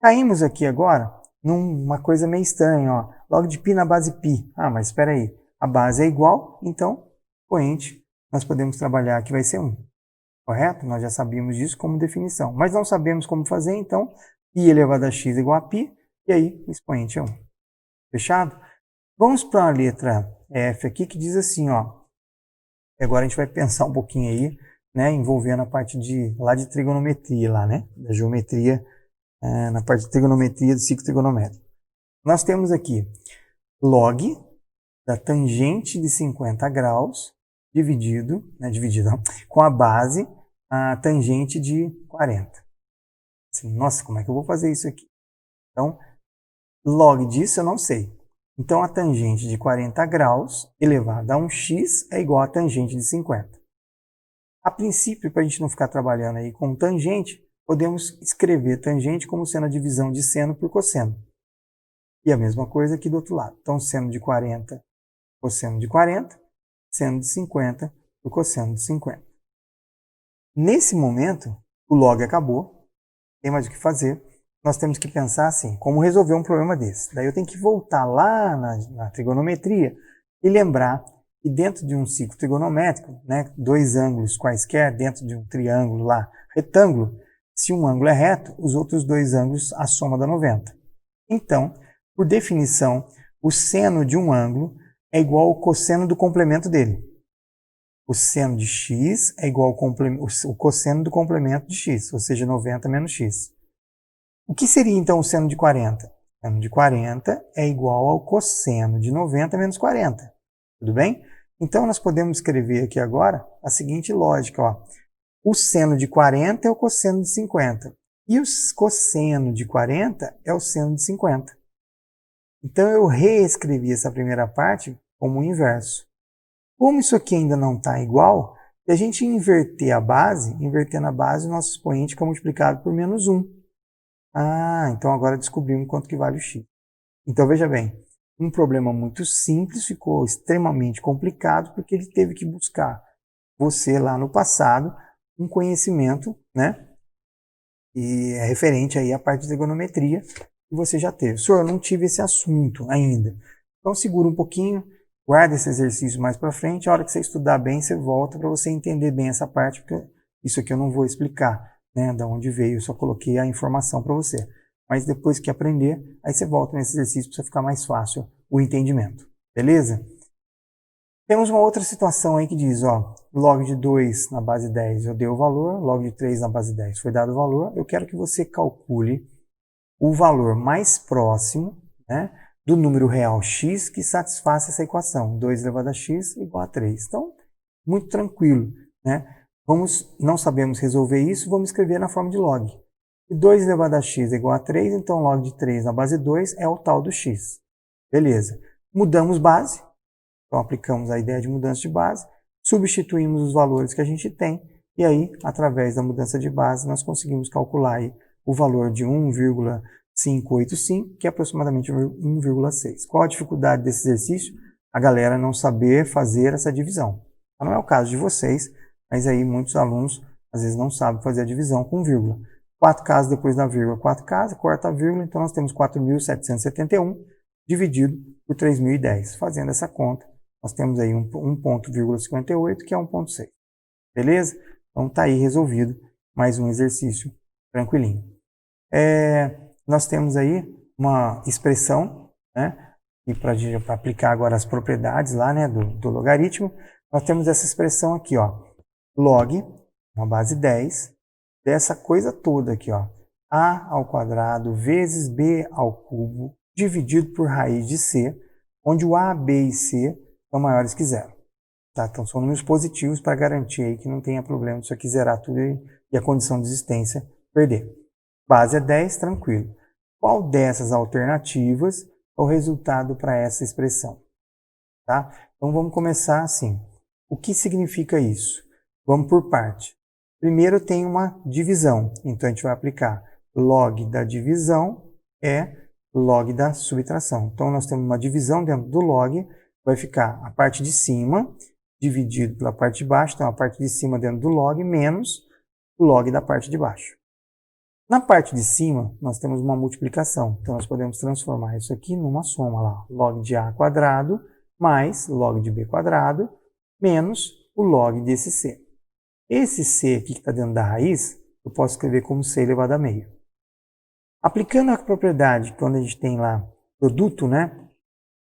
S1: Caímos aqui agora numa coisa meio estranha, log de π na base π. Ah, mas espera aí, a base é igual, então, expoente, nós podemos trabalhar que vai ser 1. Correto? Nós já sabíamos disso como definição, mas não sabemos como fazer, então, π elevado a x é igual a π, e aí o expoente é 1. Fechado? Vamos para a letra F aqui, que diz assim, agora a gente vai pensar um pouquinho aí, né, envolvendo a parte lá de trigonometria, lá, né, da geometria, na parte de trigonometria do ciclo trigonométrico. Nós temos aqui log da tangente de 50 graus dividido com a base a tangente de 40. Assim, nossa, como é que eu vou fazer isso aqui? Então, log disso eu não sei. Então, a tangente de 40 graus elevado a 1x é igual a tangente de 50. A princípio, para a gente não ficar trabalhando aí com tangente, podemos escrever tangente como sendo a divisão de seno por cosseno. E a mesma coisa aqui do outro lado. Então, seno de 40, cosseno de 40, seno de 50 por cosseno de 50. Nesse momento, o log acabou, tem mais o que fazer. Nós temos que pensar assim, como resolver um problema desse. Daí eu tenho que voltar lá na trigonometria e lembrar que dentro de um ciclo trigonométrico, né, dois ângulos quaisquer dentro de um triângulo lá, retângulo, se um ângulo é reto, os outros dois ângulos, a soma dá 90. Então, por definição, o seno de um ângulo é igual ao cosseno do complemento dele. O seno de x é igual ao cosseno do complemento de x, ou seja, 90 menos x. O que seria então o seno de 40? O seno de 40 é igual ao cosseno de 90 menos 40. Tudo bem? Então nós podemos escrever aqui agora a seguinte lógica. O seno de 40 é o cosseno de 50. E o cosseno de 40 é o seno de 50. Então, eu reescrevi essa primeira parte como o inverso. Como isso aqui ainda não está igual, se a gente inverter a base, inverter na base, o nosso expoente fica multiplicado por menos 1. Ah, então agora descobrimos quanto que vale o x. Então, veja bem, um problema muito simples ficou extremamente complicado porque ele teve que buscar você lá no passado um conhecimento, né? E é referente aí à parte de trigonometria que você já teve. Senhor, eu não tive esse assunto ainda. Então segura um pouquinho, guarda esse exercício mais para frente. A hora que você estudar bem, você volta para você entender bem essa parte, porque isso aqui eu não vou explicar, né? Da onde veio, eu só coloquei a informação para você. Mas depois que aprender, aí você volta nesse exercício para ficar mais fácil o entendimento. Beleza? Temos uma outra situação aí que diz, ó, log de 2 na base 10 eu dei o valor, log de 3 na base 10 foi dado o valor. Eu quero que você calcule o valor mais próximo, né, do número real x que satisfaça essa equação. 2 elevado a x igual a 3. Então, muito tranquilo, né? Não sabemos resolver isso, vamos escrever na forma de log. E 2 elevado a x é igual a 3, então log de 3 na base 2 é o tal do x. Beleza. Mudamos base. Então, aplicamos a ideia de mudança de base, substituímos os valores que a gente tem, e aí, através da mudança de base, nós conseguimos calcular aí o valor de 1,585, que é aproximadamente 1,6. Qual a dificuldade desse exercício? A galera não saber fazer essa divisão. Não é o caso de vocês, mas aí muitos alunos, às vezes, não sabem fazer a divisão com vírgula. 4 casas depois da vírgula, 4 casas, corta a vírgula, então nós temos 4.771 dividido por 3.010. Fazendo essa conta, nós temos aí 1,58, que é 1,6. Beleza? Então está aí resolvido mais um exercício tranquilinho. Nós temos aí uma expressão, né? E para aplicar agora as propriedades lá, né, do logaritmo, nós temos essa expressão aqui, ó, log, uma base 10, dessa coisa toda aqui, ó, a ao quadrado vezes b ao cubo dividido por raiz de c, onde o a, b e c são maiores que zero. Tá? Então, são números positivos para garantir aí que não tenha problema disso aqui zerar tudo e a condição de existência perder. Base é 10, tranquilo. Qual dessas alternativas é o resultado para essa expressão? Tá? Então, vamos começar assim. O que significa isso? Vamos por parte. Primeiro tem uma divisão, então a gente vai aplicar log da divisão é log da subtração. Então, nós temos uma divisão dentro do log, vai ficar a parte de cima dividido pela parte de baixo, então a parte de cima dentro do log menos o log da parte de baixo. Na parte de cima, nós temos uma multiplicação, então nós podemos transformar isso aqui numa soma lá, log de a quadrado mais log de b quadrado menos o log desse c. Esse c aqui que está dentro da raiz, eu posso escrever como c elevado a meio. Aplicando a propriedade, quando a gente tem lá produto, né,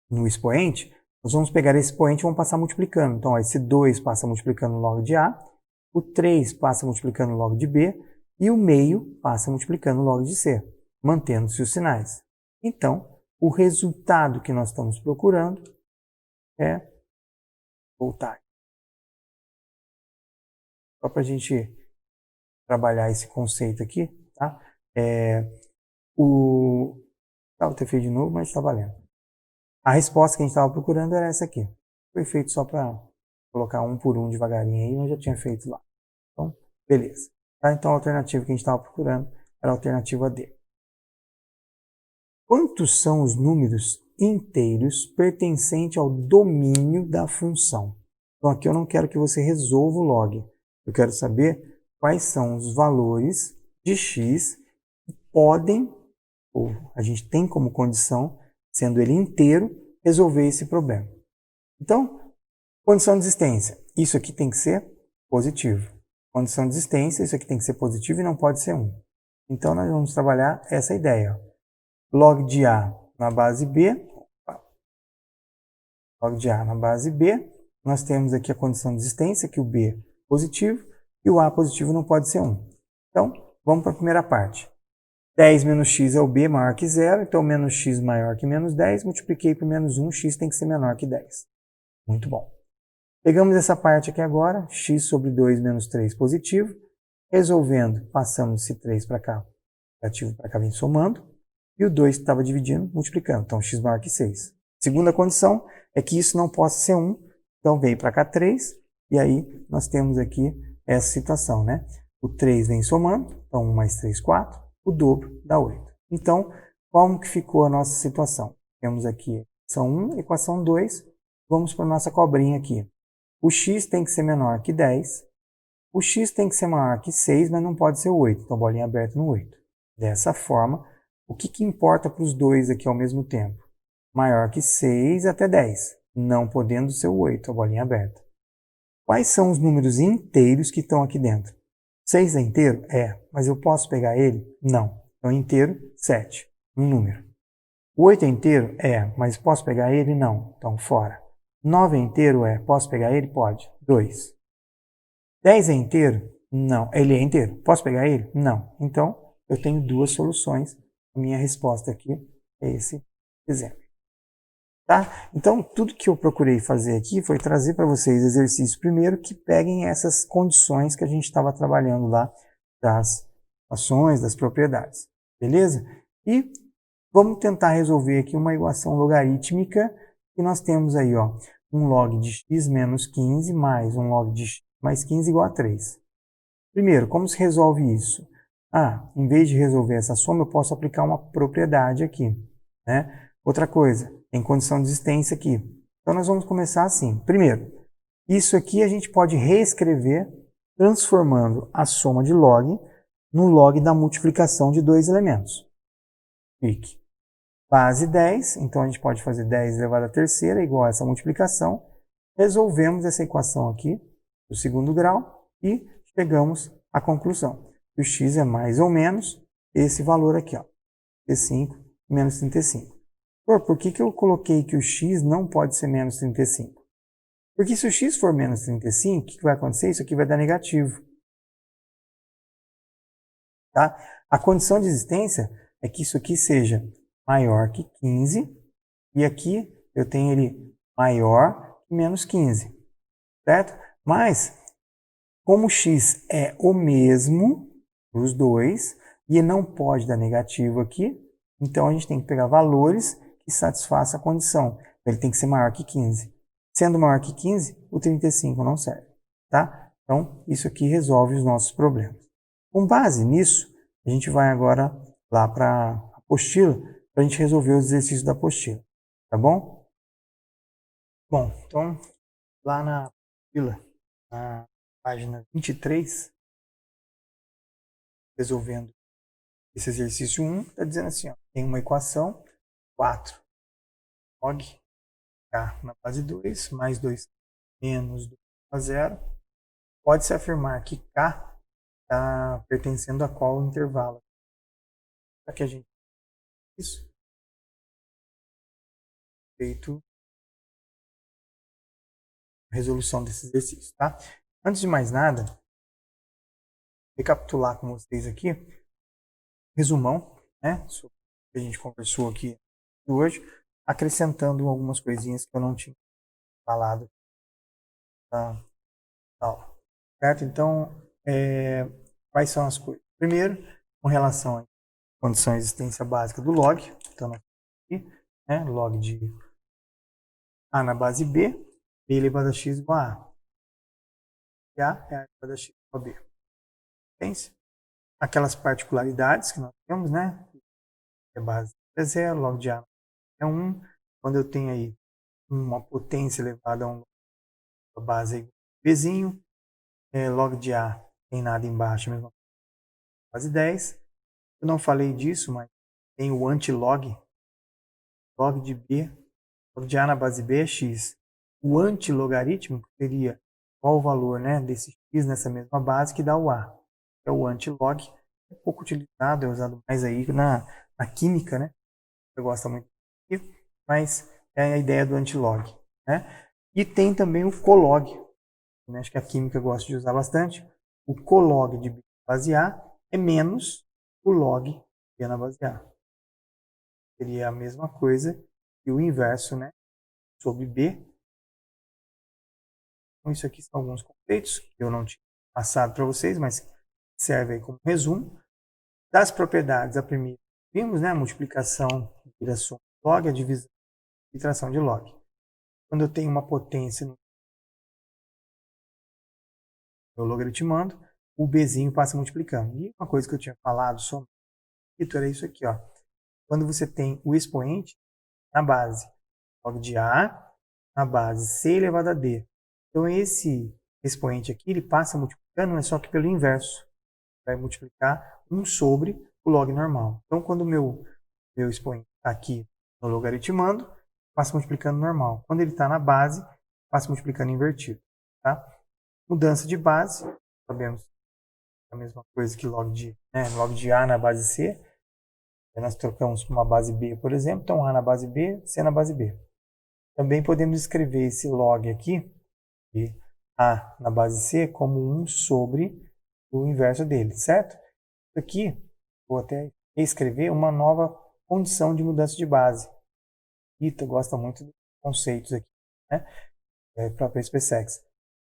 S1: no expoente, nós vamos pegar esse expoente e vamos passar multiplicando. Então, ó, esse 2 passa multiplicando log de A, o 3 passa multiplicando log de B, e o meio passa multiplicando log de C, mantendo-se os sinais. Então, o resultado que nós estamos procurando é voltar. Só para a gente trabalhar esse conceito aqui, tá? Vou ter feito de novo, mas está valendo. A resposta que a gente estava procurando era essa aqui. Foi feito só para colocar um por um devagarinho aí, mas já tinha feito lá. Então, beleza. Tá? Então, a alternativa que a gente estava procurando era a alternativa D. Quantos são os números inteiros pertencentes ao domínio da função? Então, aqui eu não quero que você resolva o log. Eu quero saber quais são os valores de x que podem, ou a gente tem como condição, sendo ele inteiro, resolver esse problema. Então, condição de existência. Isso aqui tem que ser positivo. Condição de existência, isso aqui tem que ser positivo e não pode ser 1. Então, nós vamos trabalhar essa ideia. Log de A na base B. Log de A na base B. Nós temos aqui a condição de existência, que o B é positivo e o A positivo não pode ser 1. Então, vamos para a primeira parte. 10 menos x é o b maior que 0, então menos x maior que menos 10, multipliquei por menos 1, x tem que ser menor que 10. Muito bom. Pegamos essa parte aqui agora, x sobre 2 menos 3 positivo. Resolvendo, passamos esse 3 para cá, negativo para cá, vem somando. e o 2 que estava dividindo, multiplicando. Então, x maior que 6. Segunda condição é que isso não possa ser 1, então vem para cá 3, e aí nós temos aqui essa situação, né? O 3 vem somando, então 1 mais 3, 4, o dobro dá 8. Então, como que ficou a nossa situação? Temos aqui equação 1, equação 2, vamos para a nossa cobrinha aqui. O x tem que ser menor que 10, o x tem que ser maior que 6, mas não pode ser 8, então bolinha aberta no 8. Dessa forma, o que importa para os dois aqui ao mesmo tempo? Maior que 6 até 10, não podendo ser o 8, a bolinha aberta. Quais são os números inteiros que estão aqui dentro? 6 é inteiro? É, mas eu posso pegar ele? Não. Então, inteiro, 7, um número. O 8 é inteiro? É, mas posso pegar ele? Não. Então, fora. 9 é inteiro? É. Posso pegar ele? Pode. 2. 10 é inteiro? Não. Ele é inteiro. Posso pegar ele? Não. Então, eu tenho duas soluções. A minha resposta aqui é esse exemplo. Tá? Então, tudo que eu procurei fazer aqui foi trazer para vocês exercícios primeiro que peguem essas condições que a gente estava trabalhando lá das ações, das propriedades. Beleza? E vamos tentar resolver aqui uma equação logarítmica que nós temos aí, ó, um log de x menos 15 mais um log de x mais 15 igual a 3. Primeiro, como se resolve isso? Em vez de resolver essa soma, eu posso aplicar uma propriedade aqui, né? Outra coisa, tem condição de existência aqui. Então, nós vamos começar assim. Primeiro, isso aqui a gente pode reescrever transformando a soma de log no log da multiplicação de dois elementos. Fique. Base 10, então a gente pode fazer 10 elevado à terceira igual a essa multiplicação. Resolvemos essa equação aqui, do segundo grau, e chegamos à conclusão. O x é mais ou menos esse valor aqui, ó, 35 menos 35. Por que eu coloquei que o x não pode ser menos 35? Porque se o x for menos 35, o que vai acontecer? Isso aqui vai dar negativo. Tá? A condição de existência é que isso aqui seja maior que 15, e aqui eu tenho ele maior que menos 15, certo? Mas, como x é o mesmo para os dois, e não pode dar negativo aqui, então a gente tem que pegar valores que satisfaçam a condição. Ele tem que ser maior que 15. Sendo maior que 15, o 35 não serve. Tá? Então, isso aqui resolve os nossos problemas. Com base nisso, a gente vai agora lá para a apostila, para a gente resolver os exercícios da apostila. Tá bom? Bom, então, lá na apostila, na página 23, resolvendo esse exercício 1, está dizendo assim, ó, tem uma equação 4 log k na base 2 mais 2 menos 2 a 0. Pode-se afirmar que k está pertencendo a qual intervalo? Para que a gente isso feito a resolução desse exercício, tá? Antes de mais nada, recapitular com vocês aqui, resumão, né, sobre o que a gente conversou aqui hoje, acrescentando algumas coisinhas que eu não tinha falado na aula, certo? Então, quais são as coisas? Primeiro, com relação à condição de existência básica do log, então aqui, né, log de a na base b, b elevado a x igual a a. E a é a elevado a x igual a b. Entende? Aquelas particularidades que nós temos, né? A base é 0, log de a é 1. Quando eu tenho aí uma potência elevada a base é igual a bzinho, log de a tem nada embaixo, mesmo base 10. Eu não falei disso, mas tem o antilog, log de b, log de a na base b é x. O antilogaritmo seria qual o valor, né, desse x nessa mesma base que dá o a. É o antilog, é pouco utilizado, é usado mais aí na química, né? Eu gosto muito disso, mas é a ideia do antilog, né? E tem também o colog, né? Acho que a química gosta de usar bastante. O colog de B na base A é menos o log de B na base A. Seria a mesma coisa que o inverso, né? Sobre B. Então, isso aqui são alguns conceitos que eu não tinha passado para vocês, mas serve aí como resumo. Das propriedades, a primeira Vimos, né, a multiplicação vira soma de log, a divisão e subtração de log. Quando eu tenho uma potência no meu logaritmando, o bzinho passa multiplicando. E uma coisa que eu tinha falado sobre isso era isso aqui, ó. Quando você tem o expoente na base log de A na base C elevado a D. Então esse expoente aqui, ele passa multiplicando, mas só que pelo inverso. Vai multiplicar 1 sobre o log normal. Então quando o meu expoente está aqui no logaritmando, passa multiplicando normal. Quando ele está na base, passa multiplicando invertido. Tá? Mudança de base, sabemos a mesma coisa que log de A na base C. Nós trocamos para uma base B, por exemplo. Então A na base B, C na base B. Também podemos escrever esse log aqui, de A na base C, como 1 sobre o inverso dele, certo? Isso aqui, vou até escrever uma nova condição de mudança de base. Rita gosta muito dos conceitos aqui, né? Para SpaceX.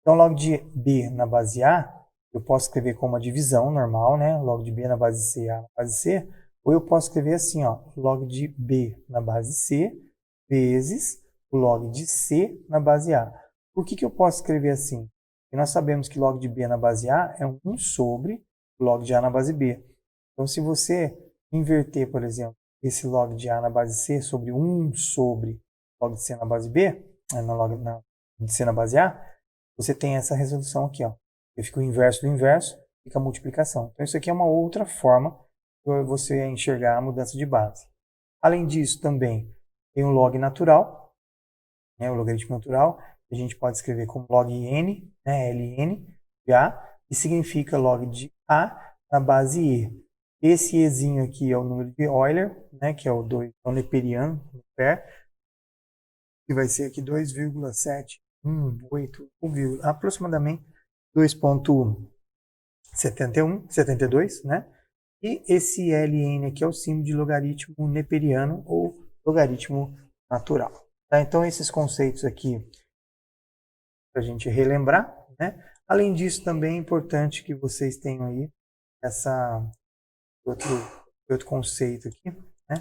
S1: Então, log de B na base A, eu posso escrever como uma divisão normal, né? Log de B na base C, A na base C. Ou eu posso escrever assim, ó, log de B na base C vezes o log de C na base A. Por que eu posso escrever assim? Porque nós sabemos que log de B na base A é 1 sobre o log de A na base B. Então, se você inverter, por exemplo, esse log de A na base C sobre 1 sobre log de C na base B, log de C na base A, você tem essa resolução aqui, ó. Fica o inverso do inverso, fica a multiplicação. Então, isso aqui é uma outra forma de você enxergar a mudança de base. Além disso, também tem o log natural, né, o logaritmo natural, que a gente pode escrever como log n, né, ln de A, que significa log de A na base E. Esse Ezinho aqui é o número de Euler, né, que é o neperiano, que vai ser aqui 2,718, aproximadamente 2,72, né? E esse ln aqui é o símbolo de logaritmo neperiano ou logaritmo natural. Tá? Então, esses conceitos aqui para a gente relembrar, né? Além disso, também é importante que vocês tenham aí essa outro conceito aqui, né?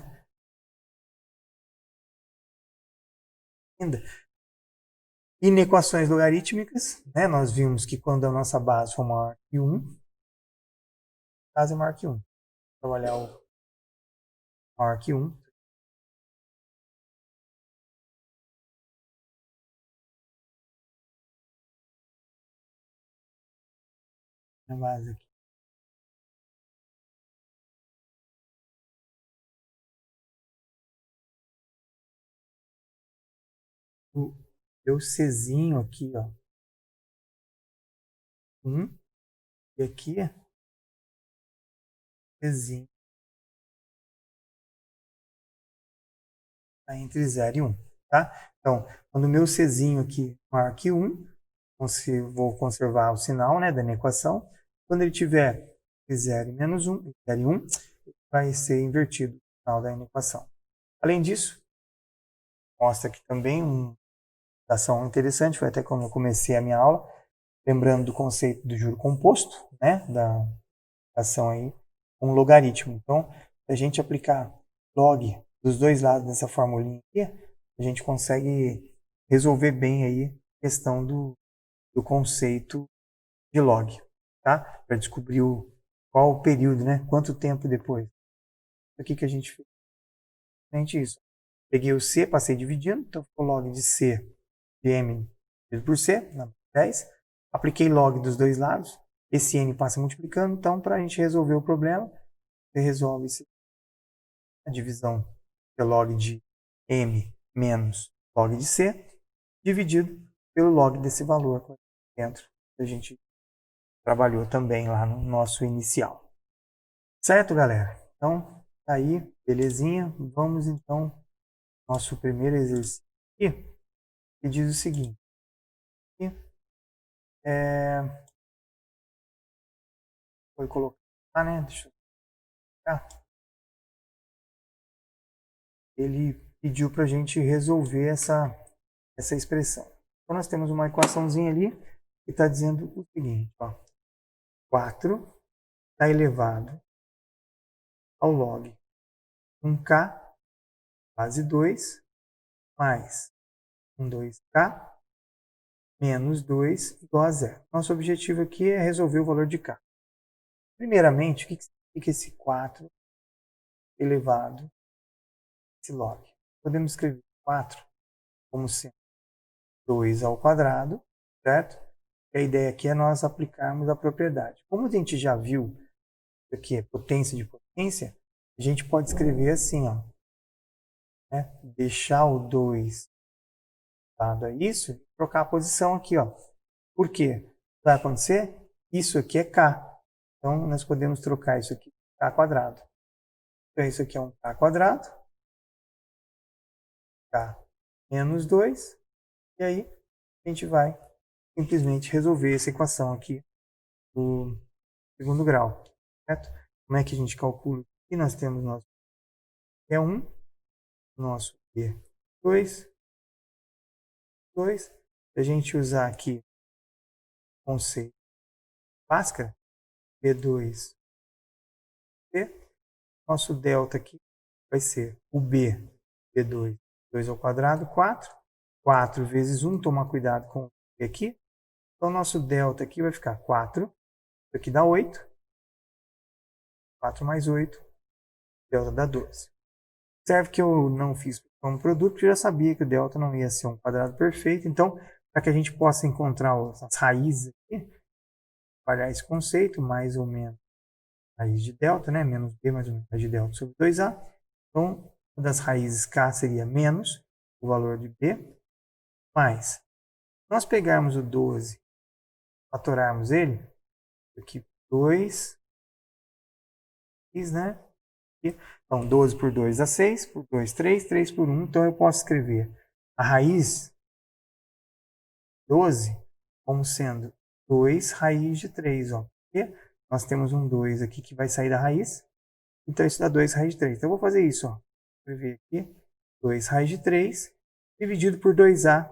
S1: Inequações logarítmicas, né? Nós vimos que quando a nossa base for maior que 1, a base é maior que 1. Vou trabalhar o maior que 1. A base aqui. O meu Czinho aqui, ó. 1. E aqui, Czinho. Está entre 0 e 1. Tá? Então, quando o meu Czinho aqui é maior que 1, vou conservar o sinal, né, da inequação. Quando ele tiver 0 e menos 1, 0 e 1, vai ser invertido o sinal da inequação. Além disso, mostra aqui também uma ação interessante, foi até quando eu comecei a minha aula, lembrando do conceito do juro composto, né, da ação aí, um logaritmo. Então, se a gente aplicar log dos dois lados dessa formulinha aqui, a gente consegue resolver bem aí a questão do conceito de log, tá? Para descobrir qual o período, né? Quanto tempo depois. O que a gente fez? Exatamente isso. Peguei o C, passei dividindo, então ficou log de C de M dividido por C, na 10. Apliquei log dos dois lados, esse N passa multiplicando, então para a gente resolver o problema, você resolve a divisão, que é log de M menos log de C, dividido pelo log desse valor dentro que a gente trabalhou também lá no nosso inicial. Certo, galera? Então, tá aí, belezinha. Vamos então ao nosso primeiro exercício aqui, que diz o seguinte. Foi colocar, né? Deixa eu colocar. Ele pediu para a gente resolver essa expressão. Então, nós temos uma equaçãozinha ali que está dizendo o seguinte, ó. 4 está elevado ao log 1K base 2 mais 2K menos 2 igual a zero. Nosso objetivo aqui é resolver o valor de K. Primeiramente, o que significa esse 4 elevado a esse log? Podemos escrever 4 como sendo 2 ao quadrado, certo? E a ideia aqui é nós aplicarmos a propriedade. Como a gente já viu, isso aqui é potência de potência, a gente pode escrever assim, ó, né? Deixar o 2 dado a isso e trocar a posição aqui, ó. Por quê? Vai acontecer? Isso aqui é K. Então, nós podemos trocar isso aqui por K quadrado. Então, isso aqui é um K quadrado. K menos 2. E aí, a gente vai simplesmente resolver essa equação aqui do segundo grau. Certo? Como é que a gente calcula? Aqui nós temos nosso E1, nosso E2, 2. Se a gente usar aqui o conceito Bhaskara, B2, B, nosso delta aqui vai ser o B, B2, 2 ao quadrado, 4. 4 vezes 1, tomar cuidado com o B aqui. Então, nosso delta aqui vai ficar 4. Isso aqui dá 8. 4 mais 8, delta dá 12. Observe que eu não fiz como produto, porque eu já sabia que o delta não ia ser um quadrado perfeito. Então, para que a gente possa encontrar as raízes aqui, trabalhar esse conceito, mais ou menos raiz de delta, né? Menos b mais ou menos raiz de delta sobre 2a. Então, uma das raízes k seria menos o valor de b, mais, se nós pegarmos o 12, fatorarmos ele, aqui 2, né? Então, 12 por 2 dá 6, por 2, 3, 3 por 1. Então, eu posso escrever a raiz 12 como sendo 2 raiz de 3. Ó. Porque nós temos um 2 aqui que vai sair da raiz. Então, isso dá 2 raiz de 3. Então, eu vou fazer isso. Ó. Vou escrever aqui 2 raiz de 3 dividido por 2a,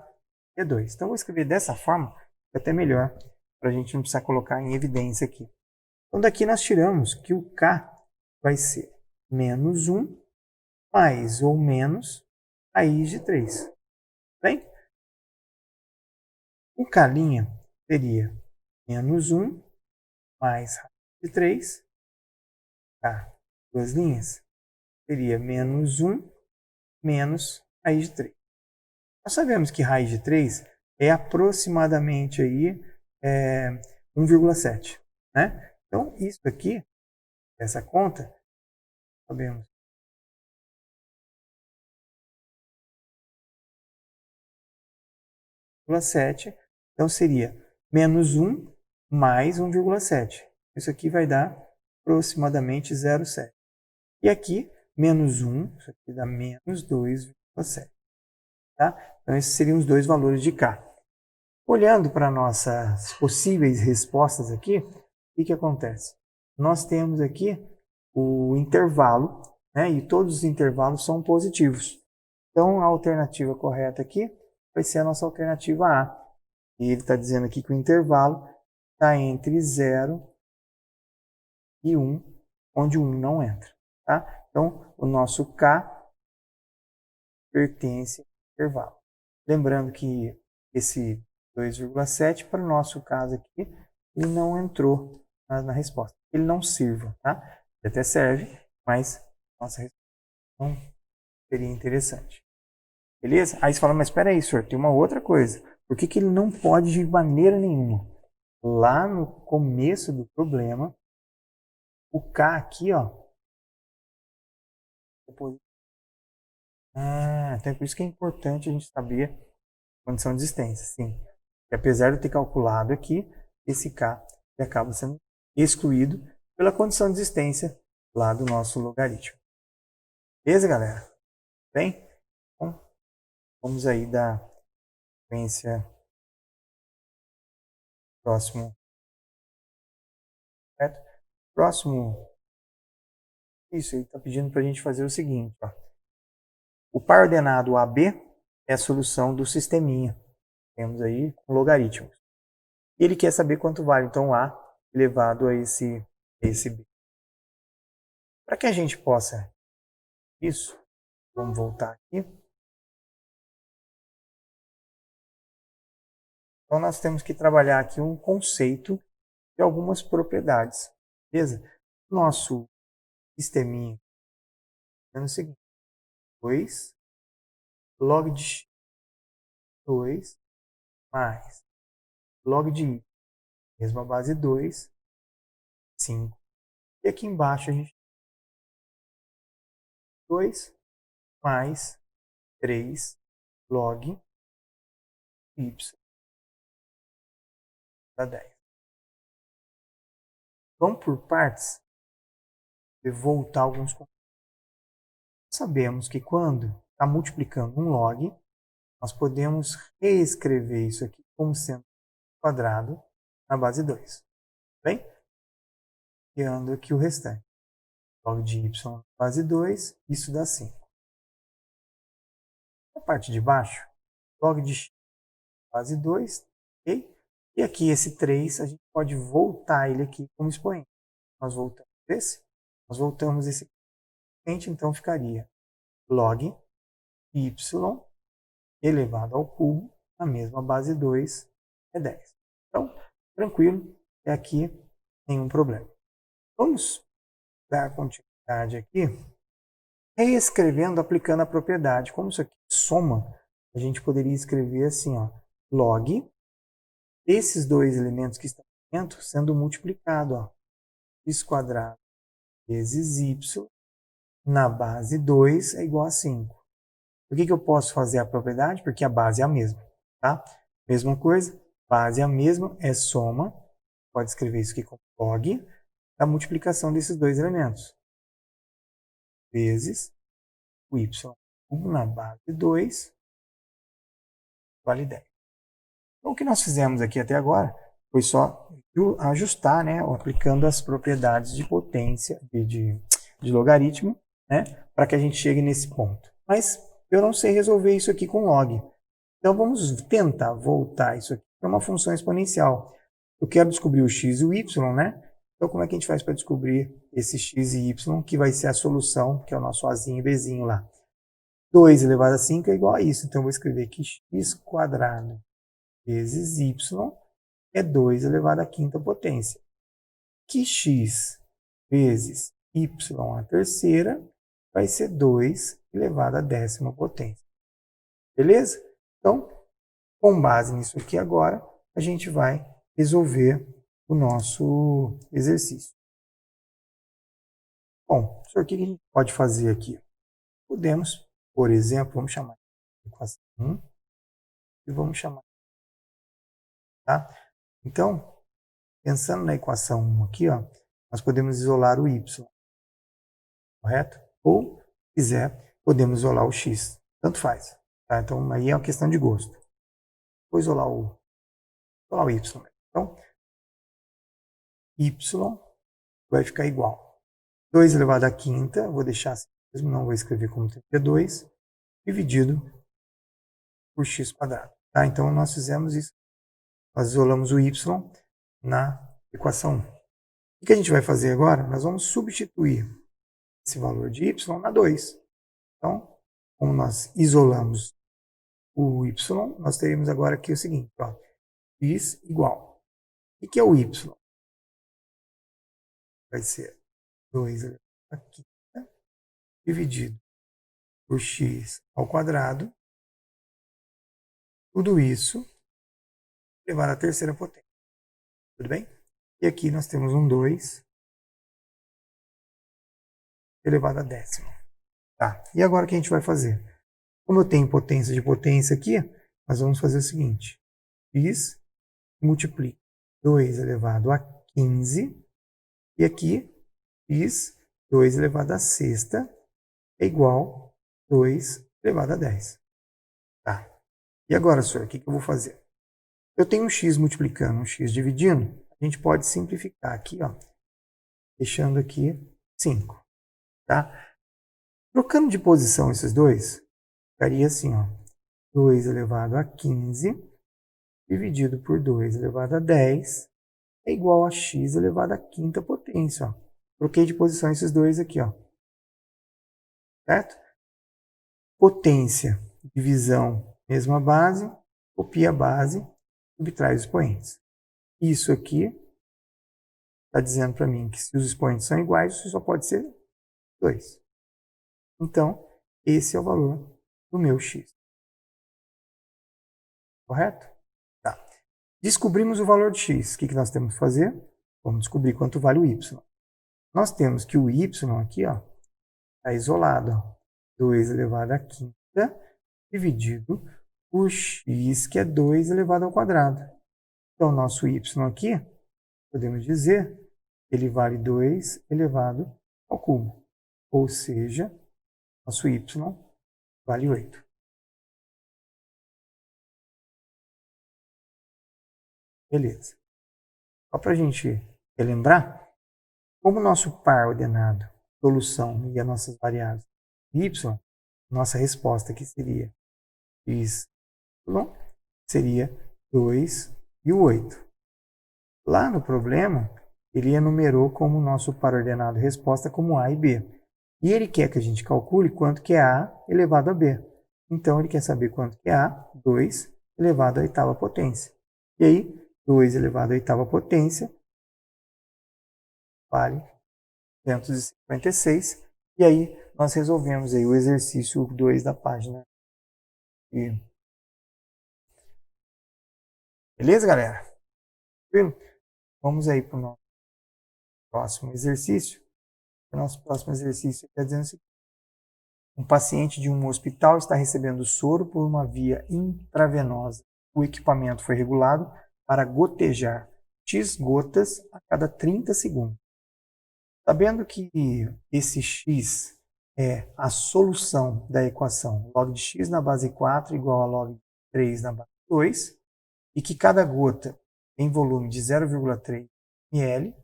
S1: que é 2. Então, eu vou escrever dessa forma, que é até melhor, para a gente não precisar colocar em evidência aqui. Então, daqui nós tiramos que o k vai ser menos 1 mais ou menos raiz de 3. Bem? O k' seria menos 1 mais raiz de 3. K, duas linhas, seria menos 1 menos raiz de 3. Nós sabemos que raiz de 3 é aproximadamente aí, 1,7. Né? Então, isso aqui, essa conta, sabemos 1,7. Então, seria menos 1 mais 1,7. Isso aqui vai dar aproximadamente 0,7. E aqui, menos 1, isso aqui dá menos 2,7. Tá? Então, esses seriam os dois valores de K. Olhando para nossas possíveis respostas aqui, o que acontece? Nós temos aqui o intervalo, né? E todos os intervalos são positivos. Então, a alternativa correta aqui vai ser a nossa alternativa A. E ele está dizendo aqui que o intervalo está entre 0 e 1, onde o 1 não entra. Tá? Então, o nosso K pertence ao intervalo. Lembrando que esse 2,7, para o nosso caso aqui, ele não entrou na resposta. Ele não sirva, tá? Ele até serve, mas nossa resposta não seria interessante. Beleza? Aí você fala, mas espera aí, senhor, tem uma outra coisa. Por que ele não pode de maneira nenhuma? Lá no começo do problema, o K aqui, ó. Então é por isso que é importante a gente saber a condição de existência. Sim. E apesar de eu ter calculado aqui, esse K acaba sendo excluído pela condição de existência lá do nosso logaritmo. Beleza, galera? Bem? Então, vamos aí dar sequência próximo. Certo? Próximo. Isso, ele está pedindo para a gente fazer o seguinte. Ó. O par ordenado AB é a solução do sisteminha. Temos aí logaritmos. Ele quer saber quanto vale, então, A elevado a esse B. Para que a gente possa isso. Vamos voltar aqui. Então, nós temos que trabalhar aqui um conceito de algumas propriedades, beleza? Nosso sisteminha é o seguinte: 2 log de x, 2 mais log de y, mesma base 2, 5. E aqui embaixo a gente tem 2 mais 3 log y dá 10. Vamos por partes e voltar alguns conceitos. Sabemos que quando está multiplicando um log, nós podemos reescrever isso aqui como sendo quadrado na base 2. Bem? Criando aqui o restante. Log de y na base 2, isso dá 5. Na parte de baixo, log de x na base 2, ok? E aqui esse 3, a gente pode voltar ele aqui como expoente. Nós voltamos esse, nós voltamos esse expoente, então ficaria log y elevado ao cubo, na mesma base 2, é 10. Então, tranquilo, é aqui, nenhum problema. Vamos dar continuidade aqui, reescrevendo, aplicando a propriedade. Como isso aqui é soma, a gente poderia escrever assim, ó, log esses dois elementos que estão dentro sendo multiplicado, ó, x quadrado vezes y na base 2 é igual a 5. Por que eu posso fazer a propriedade? Porque a base é a mesma. Tá? Mesma coisa, base é a mesma, é soma. Pode escrever isso aqui como log da multiplicação desses dois elementos. Vezes o y cubo na base 2 vale 10. Então, o que nós fizemos aqui até agora foi só ajustar, né, aplicando as propriedades de potência, de logaritmo, né, para que a gente chegue nesse ponto. Mas eu não sei resolver isso aqui com log. Então vamos tentar voltar isso aqui para uma função exponencial. Eu quero descobrir o x e o y, né? Então como é que a gente faz para descobrir esse x e y, que vai ser a solução, que é o nosso azinho e bzinho lá. 2 elevado a 5 é igual a isso. Então eu vou escrever que x quadrado vezes y é 2 elevado à quinta potência. Que x vezes y à terceira vai ser 2 elevado à décima potência. Beleza? Então, com base nisso aqui agora, a gente vai resolver o nosso exercício. Bom, isso aqui que a gente pode fazer aqui. Podemos, por exemplo, vamos chamar de equação 1 e vamos chamar. Tá? Então, pensando na equação 1 aqui, ó, nós podemos isolar o y, correto? Ou, se quiser, podemos isolar o x. Tanto faz. Tá? Então, aí é uma questão de gosto. Vou isolar o y. Então, y vai ficar igual. 2 elevado à quinta, vou deixar assim mesmo, não vou escrever como 32, dividido por x quadrado. Tá? Então, nós fizemos isso. Nós isolamos o y na equação 1. O que a gente vai fazer agora? Nós vamos substituir esse valor de y na 2. Então, como nós isolamos o y, nós teríamos agora aqui o seguinte, ó, x igual. O que é o y? Vai ser 2 elevado à quinta dividido por x ao quadrado. Tudo isso elevado à terceira potência. Tudo bem? E aqui nós temos um 2 elevado à décima. Tá. E agora o que a gente vai fazer? Como eu tenho potência de potência aqui, nós vamos fazer o seguinte. X multiplica 2 elevado a 15. E aqui, x 2 elevado a sexta é igual a 2 elevado a 10. Tá. E agora, senhor, o que eu vou fazer? Eu tenho um x multiplicando, um x dividindo. A gente pode simplificar aqui, ó, deixando aqui 5. Tá? Trocando de posição esses dois, ficaria assim, ó, 2 elevado a 15 dividido por 2 elevado a 10 é igual a x elevado à quinta potência. Ó. Troquei de posição esses dois aqui. Ó. certo? Potência, divisão, mesma base, copia a base, subtrai os expoentes. Isso aqui está dizendo para mim que se os expoentes são iguais, isso só pode ser 2. Então, esse é o valor do meu x. Correto? Tá. Descobrimos o valor de x. O que nós temos que fazer? Vamos descobrir quanto vale o y. Nós temos que o y aqui está isolado. 2 elevado à quinta dividido por x, que é 2 elevado ao quadrado. Então, nosso y aqui, podemos dizer, ele vale 2 elevado ao cubo. Ou seja, nosso y vale 8. Beleza. Só para a gente relembrar, como o nosso par ordenado, solução e as nossas variáveis y, nossa resposta aqui seria x seria 2 e o 8. Lá no problema, ele enumerou como nosso par ordenado resposta como a e b. E ele quer que a gente calcule quanto que é a elevado a b. Então, ele quer saber quanto que é a 2 elevado à oitava potência. E aí, 2 elevado à oitava potência vale 256. E aí, nós resolvemos aí o exercício 2 da página. Beleza, galera? Vamos aí para o nosso próximo exercício. O nosso próximo exercício está dizendo o seguinte: um paciente de um hospital está recebendo soro por uma via intravenosa. O equipamento foi regulado para gotejar X gotas a cada 30 segundos. Sabendo que esse X é a solução da equação log de X na base 4 igual a log de 3 na base 2, e que cada gota tem volume de 0,3 ml,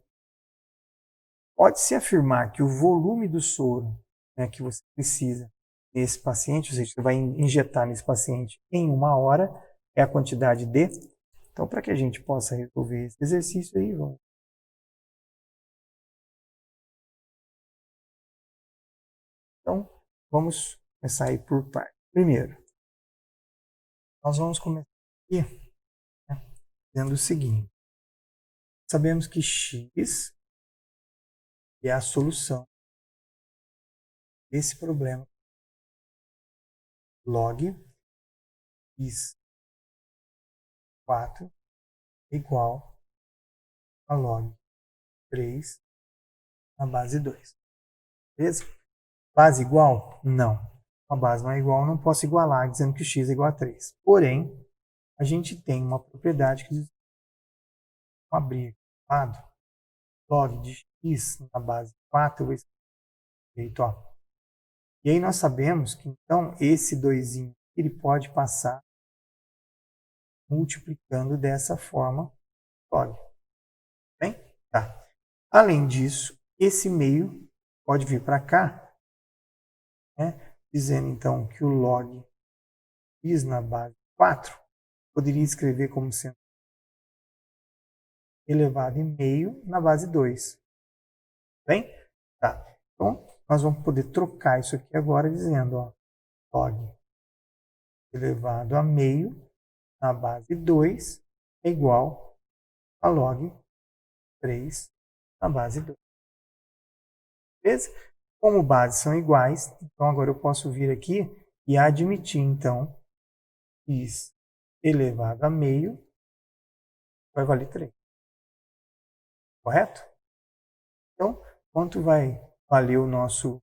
S1: pode-se afirmar que o volume do soro, né, que você precisa nesse paciente, ou seja, você vai injetar nesse paciente em 1 hora, é a quantidade de. Então, para que a gente possa resolver esse exercício aí, vamos. Então, vamos começar aí por parte. Primeiro, nós vamos começar aqui, né, dizendo o seguinte: sabemos que x é a solução desse problema. Log x 4 igual a log 3 na base 2. Beleza? Base igual? Não. Uma base não é igual, eu não posso igualar dizendo que x é igual a 3. Porém, a gente tem uma propriedade que diz: vamos abrir aqui do lado, log de x na base 4, eu vou escrever, ó. E aí nós sabemos que, então, esse 2 ele pode passar multiplicando dessa forma log. Bem? Tá. Além disso, esse meio pode vir para cá, né, dizendo então que o log x na base 4 poderia escrever como sendo elevado em meio na base 2. Bem? Tá. Então, nós vamos poder trocar isso aqui agora dizendo, ó, log elevado a meio na base 2 é igual a log 3 na base 2. Beleza? Como bases são iguais, então agora eu posso vir aqui e admitir, então, x elevado a meio vai valer 3. Correto? Então, quanto vai valer o nosso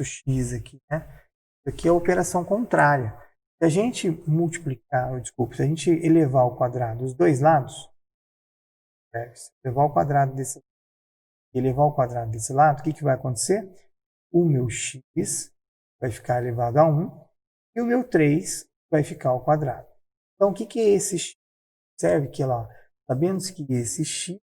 S1: x aqui, né? Isso aqui é a operação contrária. Se a gente multiplicar, desculpa, se a gente elevar ao quadrado os dois lados, elevar ao quadrado desse e elevar ao quadrado desse lado, o que vai acontecer? O meu x vai ficar elevado a 1 e o meu 3 vai ficar ao quadrado. Então, o que é esse x? Observe que lá, sabendo que esse x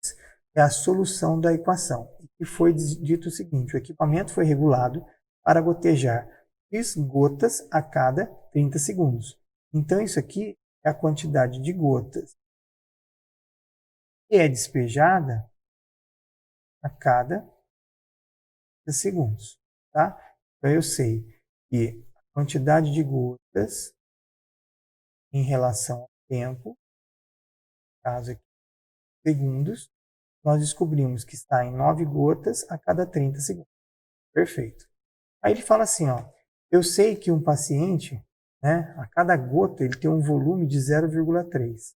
S1: é a solução da equação. E foi dito o seguinte: o equipamento foi regulado para gotejar x gotas a cada 30 segundos. Então, isso aqui é a quantidade de gotas que é despejada a cada 30 segundos. Tá? Então, eu sei que a quantidade de gotas em relação ao tempo, no caso aqui, segundos, nós descobrimos que está em 9 gotas a cada 30 segundos. Perfeito. Aí ele fala assim, ó, eu sei que um paciente, né, a cada gota ele tem um volume de 0,3.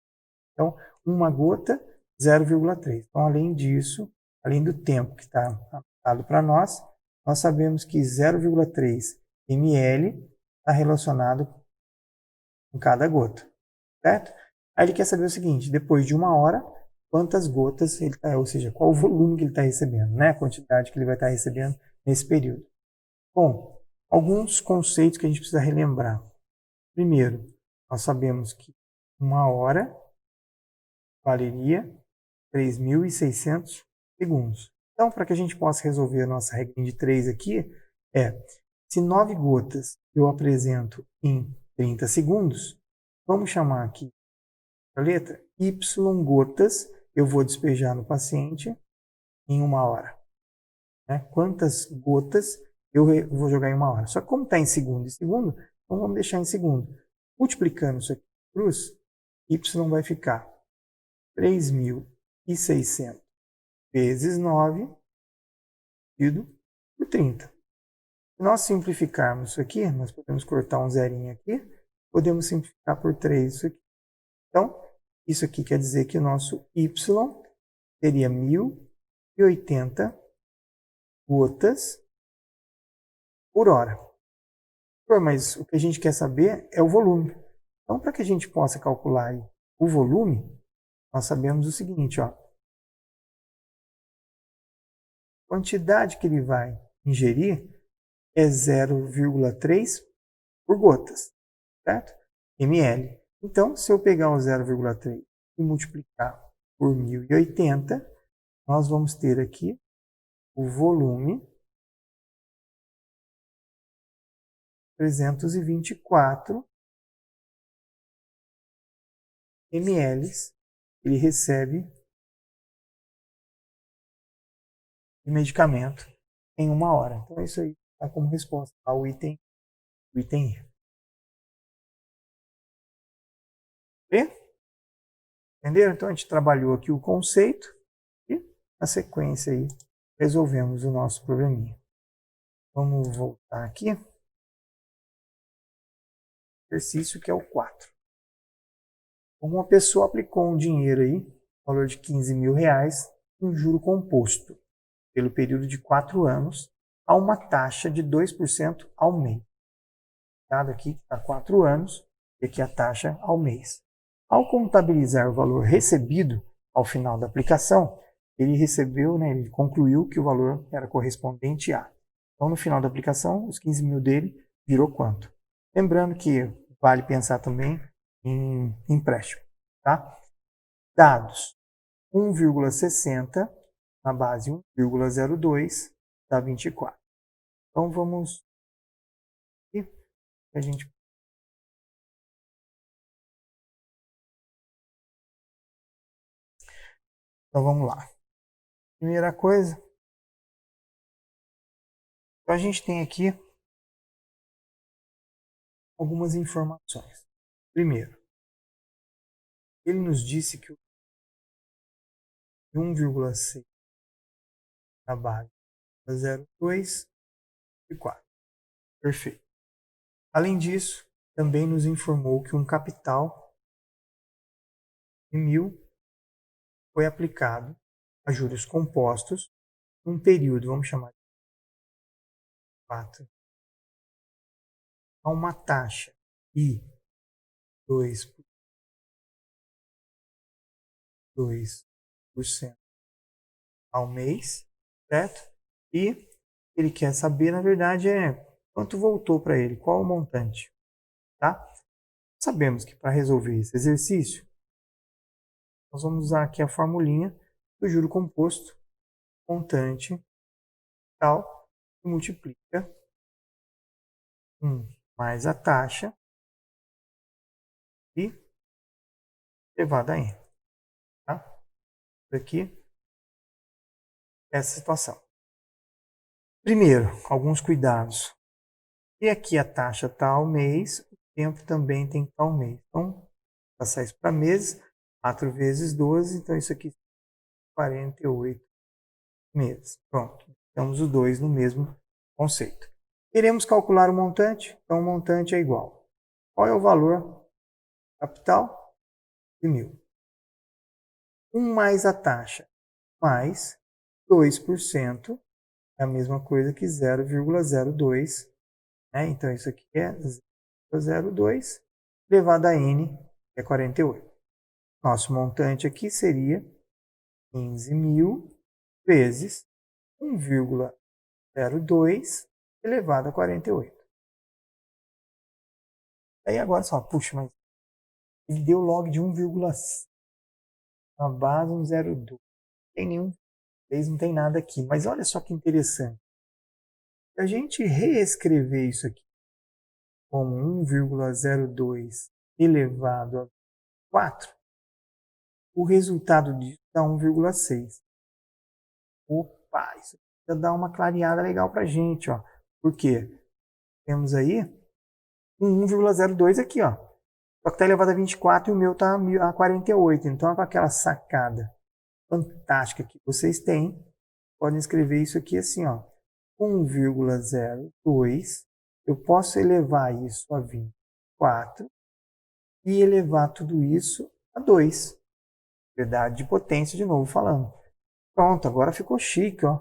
S1: Então, uma gota, 0,3. Então, além disso, além do tempo que está dado para nós sabemos que 0,3 ml está relacionado com cada gota, certo? Aí ele quer saber o seguinte, depois de 1 hora, quantas gotas ele está, ou seja, qual o volume que ele está recebendo, né? A quantidade que ele vai estar recebendo nesse período. Bom, alguns conceitos que a gente precisa relembrar. Primeiro, nós sabemos que 1 hora valeria 3.600 segundos. Então, para que a gente possa resolver a nossa regrinha de 3 aqui, se 9 gotas eu apresento em 30 segundos, vamos chamar aqui a letra Y gotas eu vou despejar no paciente em 1 hora. Né? Quantas gotas eu vou jogar em 1 hora? Só que como está em segundo e segundo, então vamos deixar em segundo. Multiplicando isso aqui por cruz, Y vai ficar 3.600 vezes 9 dividido por 30. Se nós simplificarmos isso aqui, nós podemos cortar um zerinho aqui, podemos simplificar por 3 isso aqui. Então, isso aqui quer dizer que o nosso Y seria 1.080 gotas por hora. Mas o que a gente quer saber é o volume. Então, para que a gente possa calcular aí o volume, nós sabemos o seguinte, ó. A quantidade que ele vai ingerir é 0,3 por gotas, certo? ml. Então, se eu pegar o 0,3 e multiplicar por 1.080, nós vamos ter aqui o volume 324 ml ele recebe de medicamento em 1 hora. Então, isso aí está como resposta ao item E. Entenderam? Então, a gente trabalhou aqui o conceito e, na sequência, aí, resolvemos o nosso probleminha. Vamos voltar aqui. Exercício que é o 4. Uma pessoa aplicou um dinheiro aí, valor de R$15.000, em juro composto, pelo período de 4 anos, a uma taxa de 2% ao mês. Dado aqui que está 4 anos, e aqui a taxa ao mês. Ao contabilizar o valor recebido ao final da aplicação, ele recebeu, né, ele concluiu que o valor era correspondente a. Então, no final da aplicação, os 15 mil dele virou quanto? Lembrando que vale pensar também em empréstimo. Tá? Dados 1,60 na base 1,02 dá 24. Então, vamos aqui, a gente Então vamos lá. Primeira coisa, a gente tem aqui algumas informações. Primeiro, ele nos disse que o 1,6 na base é 0,2 e 4. Perfeito. Além disso, também nos informou que um capital de 1.000 foi aplicado a juros compostos num período, vamos chamar de 4, a uma taxa de 2% ao mês, certo? E ele quer saber, na verdade, quanto voltou para ele, qual o montante, tá? Sabemos que para resolver esse exercício, nós vamos usar aqui a formulinha do juro composto, montante, tal, que multiplica 1 mais a taxa e elevado a n. Tá? Aqui, essa situação. Primeiro, alguns cuidados. E aqui a taxa está ao mês, o tempo também tem que estar ao mês. Então, passar isso para meses, 4 vezes 12, então isso aqui 48 meses. Pronto, temos os dois no mesmo conceito. Queremos calcular o montante, então o montante é igual. Qual é o valor capital? De 1.000. 1 mais a taxa, mais 2%, é a mesma coisa que 0,02. Né? Então isso aqui é 0,02 elevado a n, que é 48. Nosso montante aqui seria 15.000 vezes 1,02 elevado a 48. Aí agora só, puxa, mas ele deu log de 1,6. Na base 1,02. Não tem nenhum, não tem nada aqui. Mas olha só que interessante. Se a gente reescrever isso aqui como 1,02 elevado a 4, o resultado disso dá 1,6. Opa, isso já dá uma clareada legal para a gente. Ó. Por quê? Temos aí um 1,02 aqui, ó. Só que está elevado a 24 e o meu está a 48. Então, com aquela sacada fantástica que vocês têm, podem escrever isso aqui assim, ó. 1,02. Eu posso elevar isso a 24 e elevar tudo isso a 2. Verdade de potência, de novo falando. Pronto, agora ficou chique, ó.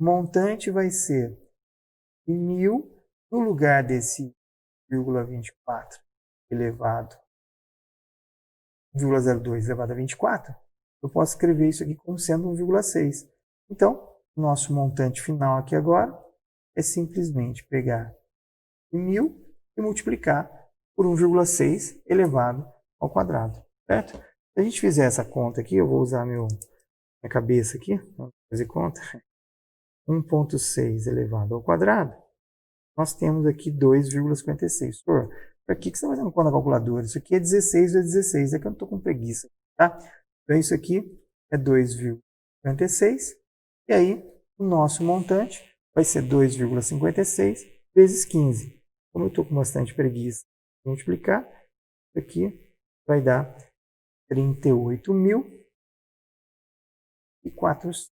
S1: O montante vai ser 1.000 no lugar desse 0,24 elevado 0,02 elevado a 24, eu posso escrever isso aqui como sendo 1,6. Então, o nosso montante final aqui agora é simplesmente pegar 1.000 e multiplicar por 1,6 elevado ao quadrado. Certo? Se a gente fizer essa conta aqui, eu vou usar minha cabeça aqui, vamos fazer conta. 1,6 elevado ao quadrado, nós temos aqui 2,56. Para que você está fazendo conta na calculadora? Isso aqui é 16 vezes 16, é que eu não estou com preguiça. Tá? Então, isso aqui é 2,56. E aí, o nosso montante vai ser 2,56 vezes 15. Como eu estou com bastante preguiça de multiplicar, isso aqui vai dar 38.400.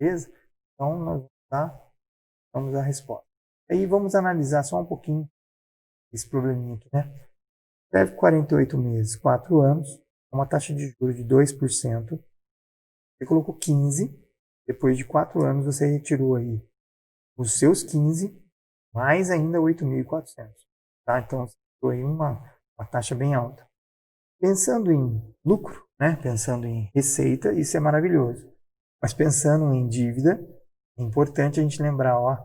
S1: Beleza? Então, nós vamos à resposta. Aí vamos analisar só um pouquinho esse probleminha aqui, né? Deve 48 meses, 4 anos, uma taxa de juros de 2%. Você colocou 15, depois de 4 anos você retirou aí os seus 15, mais ainda 8.400. Tá? Então, foi uma taxa bem alta. Pensando em lucro, né? Pensando em receita, isso é maravilhoso. Mas pensando em dívida, é importante a gente lembrar, ó,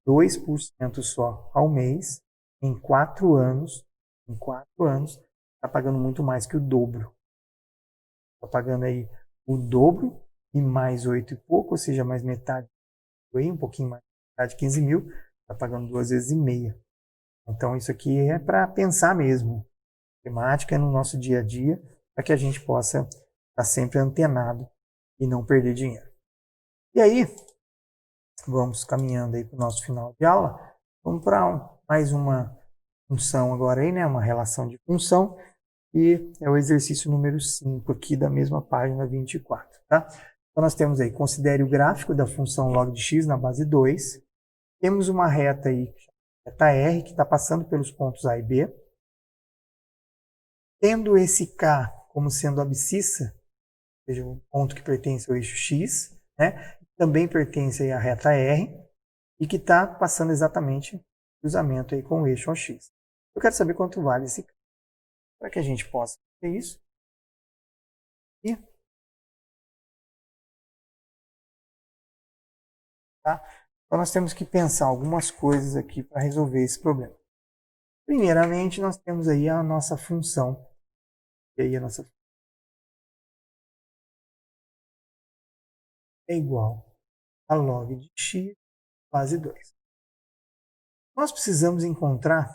S1: 2% só ao mês, em 4 anos, está pagando muito mais que o dobro. Está pagando aí o dobro e mais 8 e pouco, ou seja, mais metade, um pouquinho mais, metade, 15.000, está pagando 2 vezes e meia. Então isso aqui é para pensar mesmo. Temática é no nosso dia a dia, para que a gente possa estar sempre antenado e não perder dinheiro. E aí, vamos caminhando aí para o nosso final de aula. Vamos para mais uma função agora aí, né? Uma relação de função. E é o exercício número 5 aqui da mesma página 24, tá? Então nós temos aí, considere o gráfico da função log de x na base 2. Temos uma reta aí, reta R, que está passando pelos pontos A e B. Tendo esse K como sendo abscissa, ou seja, um ponto que pertence ao eixo x, né? Também pertence aí à reta R, e que está passando exatamente cruzamento aí com o eixo OX. Eu quero saber quanto vale esse K. Para que a gente possa ter isso. E, tá? Então nós temos que pensar algumas coisas aqui para resolver esse problema. Primeiramente, nós temos aí a nossa função. E aí a nossa função é igual a log de x base 2. Nós precisamos encontrar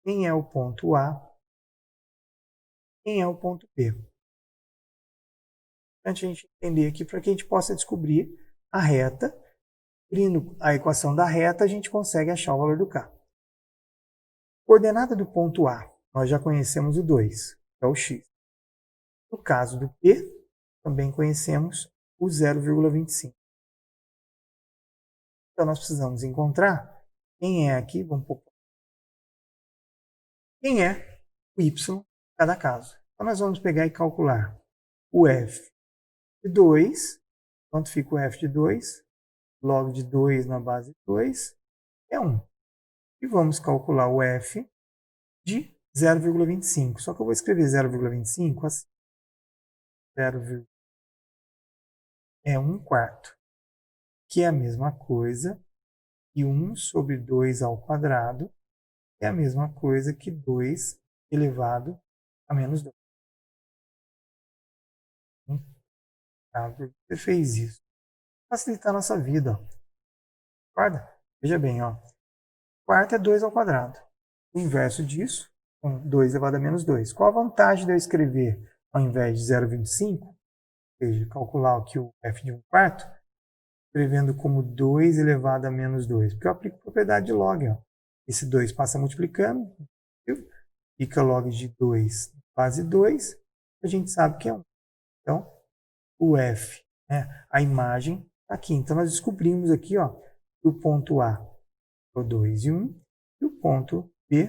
S1: quem é o ponto A, quem é o ponto B. Para a gente entender aqui, para que a gente possa descobrir a reta Descobrindo a equação da reta, a gente consegue achar o valor do K. Coordenada do ponto A, nós já conhecemos o 2, que é o x. No caso do P, também conhecemos o 0,25. Então, nós precisamos encontrar quem é aqui, vamos pôr, quem é o y em cada caso. Então, nós vamos pegar e calcular o f de 2, quanto fica o f de 2, log de 2 na base de 2 é 1. E vamos calcular o f de 0,25. Só que eu vou escrever 0,25 assim. 0, é 1 quarto, que é a mesma coisa que 1 sobre 2 ao quadrado, é a mesma coisa que 2 elevado a menos 2. Você fez isso. Facilitar a nossa vida. Ó. Concorda? Veja bem, ó. Quarto é 2 ao quadrado. O inverso disso, 2 elevado a menos 2. Qual a vantagem de eu escrever, ao invés de 0,25, ou seja, calcular aqui o f de 1 quarto, escrevendo como 2 elevado a menos 2? Porque eu aplico a propriedade de log. Ó. Esse 2 passa multiplicando, viu? Fica log de 2 base 2, a gente sabe que é 1. Então, o f, né, a imagem, está aqui. Então, nós descobrimos aqui ó, que o ponto A é 2 e 1, e o ponto B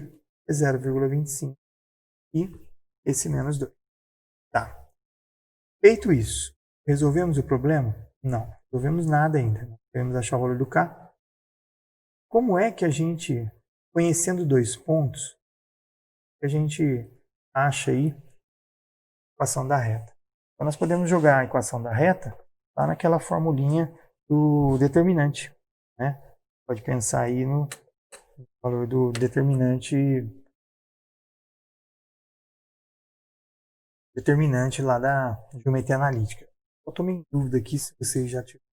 S1: é 0,25 e esse menos 2. Tá. Feito isso, resolvemos o problema? Não, resolvemos nada ainda. Queremos achar o valor do K. Como é que a gente, conhecendo dois pontos, a gente acha aí a equação da reta? Então, nós podemos jogar a equação da reta lá naquela formulinha do determinante. Né? Pode pensar aí no valor do determinante lá da geometria analítica. Eu estou em dúvida aqui se vocês já tiveram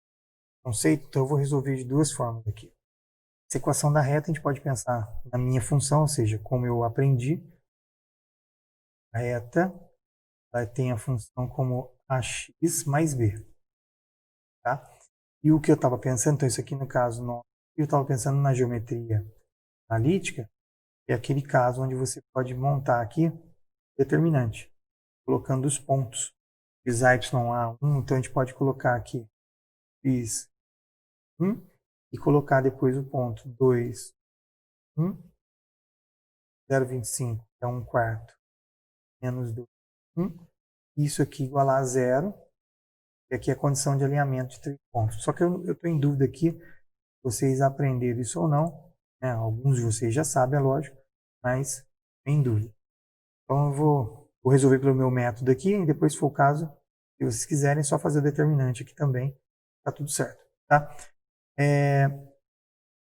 S1: conceito, então eu vou resolver de duas formas aqui. Essa equação da reta a gente pode pensar na minha função, ou seja, como eu aprendi. A reta tem a função como ax mais b. Tá? E o que eu estava pensando, então isso aqui no caso, não, eu estava pensando na geometria analítica, é aquele caso onde você pode montar aqui determinante, colocando os pontos. Fiz y1, então a gente pode colocar aqui fiz 1 e colocar depois o ponto 2, 1, 0,25 é 1 quarto, menos 2, 1. Isso aqui igual a 0, e aqui é a condição de alinhamento de 3 pontos. Só que eu estou em dúvida aqui, vocês aprenderam isso ou não, né? Alguns de vocês já sabem, é lógico, mas em dúvida. Então eu vou resolver pelo meu método aqui, e depois, se for o caso, se vocês quiserem, é só fazer o determinante aqui também, tá tudo certo. Tá?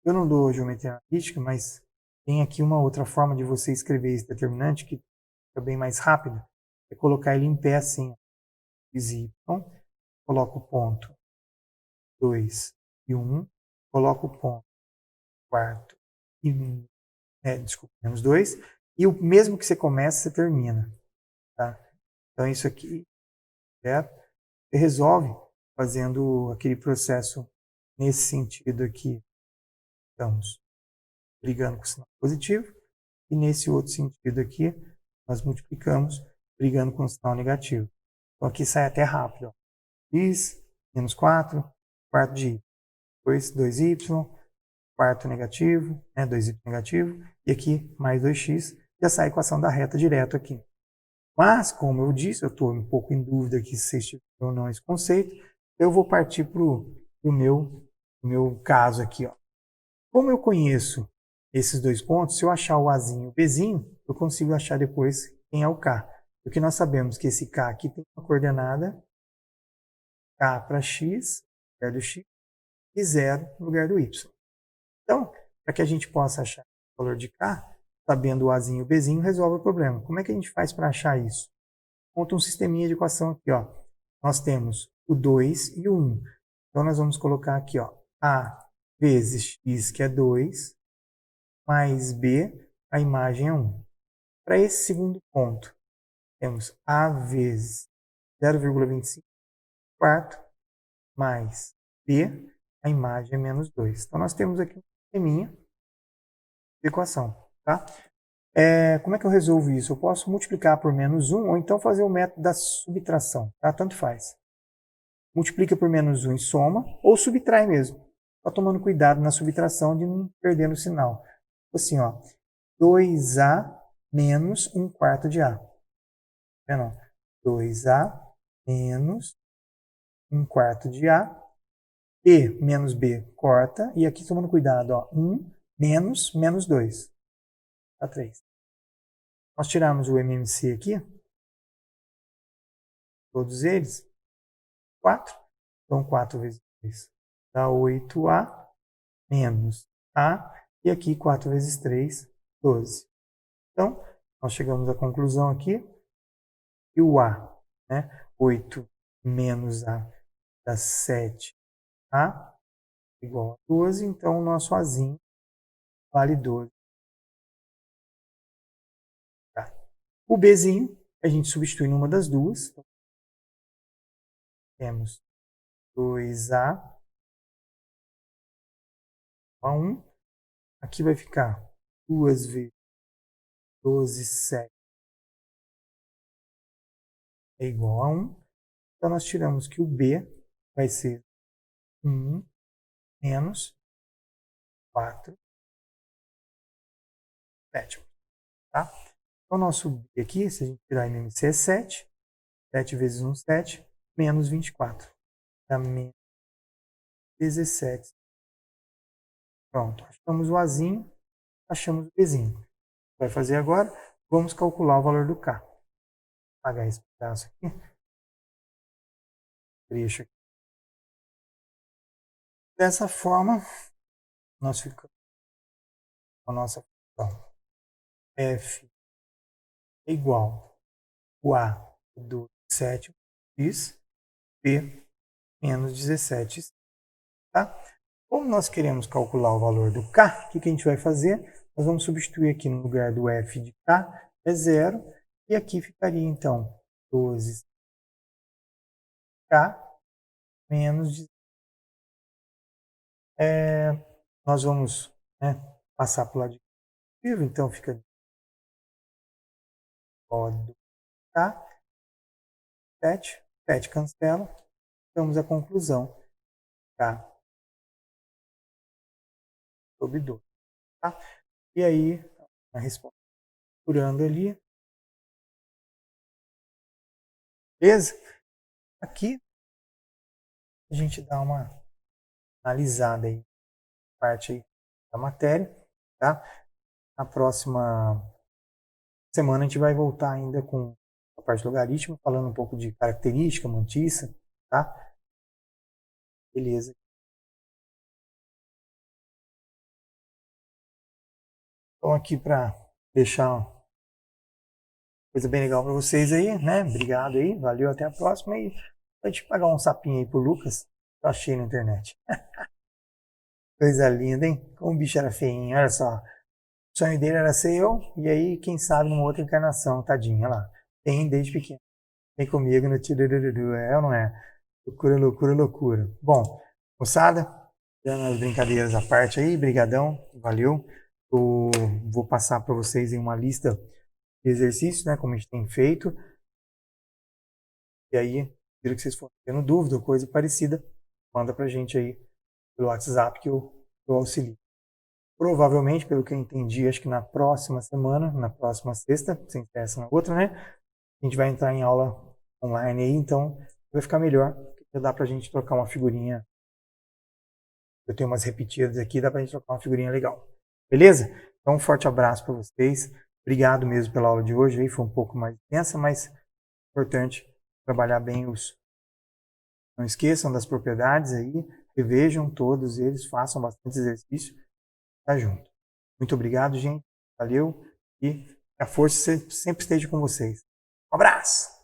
S1: Eu não dou geometria analítica, mas tem aqui uma outra forma de você escrever esse determinante que é bem mais rápido, é colocar ele em pé assim, y, coloco o ponto 2 e 1, coloco o ponto quarto e desculpa, menos 2, e o mesmo que você começa, você termina. Tá? Então isso aqui, certo? Você resolve fazendo aquele processo nesse sentido aqui. Estamos brigando com o sinal positivo, e nesse outro sentido aqui, nós multiplicamos brigando com o sinal negativo. Então aqui sai até rápido. Ó. X, menos 4, quarto de y. Depois 2y, quarto negativo, né, 2y negativo, e aqui mais 2x, já sai a equação da reta direto aqui. Mas, como eu disse, eu estou um pouco em dúvida aqui se vocês tiveram ou não esse conceito, eu vou partir para o meu caso aqui. Ó. Como eu conheço esses dois pontos, se eu achar o Azinho e o Bzinho, eu consigo achar depois quem é o K. Porque nós sabemos que esse K aqui tem uma coordenada K para x, no lugar do x, e 0 no lugar do y. Então, para que a gente possa achar o valor de K, sabendo o Azinho e o Bzinho, resolve o problema. Como é que a gente faz para achar isso? Monta um sisteminha de equação aqui. Ó. Nós temos o 2 e o 1. Então, nós vamos colocar aqui ó, A vezes x, que é 2, mais B, a imagem é 1. Para esse segundo ponto, temos A vezes 0,25 quarto, mais B, a imagem é menos 2. Então, nós temos aqui um sisteminha de equação. Tá? Como é que eu resolvo isso? Eu posso multiplicar por menos 1 ou então fazer o método da subtração. Tá? Tanto faz. Multiplica por menos 1 e soma, ou subtrai mesmo. Só tomando cuidado na subtração de não perder no sinal. Assim, ó, 2A menos 1 quarto de A. Tá vendo? 2A menos 1 quarto de A. B menos B corta. E aqui tomando cuidado, ó, 1 menos 2. Dá 3. Nós tiramos o MMC aqui. Todos eles. 4. Então 4 vezes 2 dá 8A menos A. E aqui 4 vezes 3, 12. Então, nós chegamos à conclusão aqui. E o A, né? 8 menos A dá 7A igual a 12. Então, o nosso Azinho vale 12. Tá. O Bzinho, a gente substitui numa das duas. Temos 2A a 1. Aqui vai ficar 2 vezes 12, 7 é igual a 1. Então, nós tiramos que o B vai ser 1 menos 4 sétimos. Tá? Então, o nosso B aqui, se a gente tirar MMC, é 7. 7 vezes 1, 7. Menos 24. Dá menos 17. Pronto. Achamos o Azinho, achamos o Bzinho. Vai fazer agora? Vamos calcular o valor do K. Vou apagar esse pedaço aqui. Trecho aqui. Dessa forma, nós ficamos com a nossa função. F é igual a do 7 x, P menos 17. Tá? Como nós queremos calcular o valor do K, o que a gente vai fazer? Nós vamos substituir aqui no lugar do F de K, é 0. E aqui ficaria, então, 12K menos 17. Nós vamos, né, passar para o lado de positivo, então fica O do K, 7. 7 cancela. Chegamos à conclusão. K sobre 12. Tá? E aí, a resposta curando ali. Beleza? Aqui, a gente dá uma analisada aí, parte aí da matéria, tá? Na próxima semana a gente vai voltar ainda com a parte do logaritmo, falando um pouco de característica, mantiça, tá? Beleza. Então aqui para deixar uma coisa bem legal para vocês aí, né? Obrigado aí, valeu, até a próxima e a gente pagar um sapinho aí pro Lucas, que eu achei na internet. Coisa linda, hein? Como o bicho era feinho, olha só. O sonho dele era ser eu, e aí, quem sabe, numa outra encarnação, tadinha, olha lá. Tem desde pequeno. Vem comigo no tirururu, é ou não é? Loucura, loucura, loucura. Bom, moçada, dando as brincadeiras à parte aí, brigadão, valeu. Eu vou passar para vocês em uma lista de exercícios, né, como a gente tem feito. E aí, se vocês forem tendo dúvida ou coisa parecida, manda pra gente aí pelo WhatsApp que eu auxilio. Provavelmente, pelo que eu entendi, acho que na próxima semana, na próxima sexta, sem essa na outra, né? A gente vai entrar em aula online aí, então vai ficar melhor, porque dá pra gente trocar uma figurinha. Eu tenho umas repetidas aqui, dá pra gente trocar uma figurinha legal. Beleza? Então, um forte abraço para vocês. Obrigado mesmo pela aula de hoje, aí foi um pouco mais intensa, mas importante trabalhar bem os. Não esqueçam das propriedades aí, revejam todos eles, façam bastante exercício. Tá junto. Muito obrigado, gente. Valeu. E a força sempre esteja com vocês. Um abraço!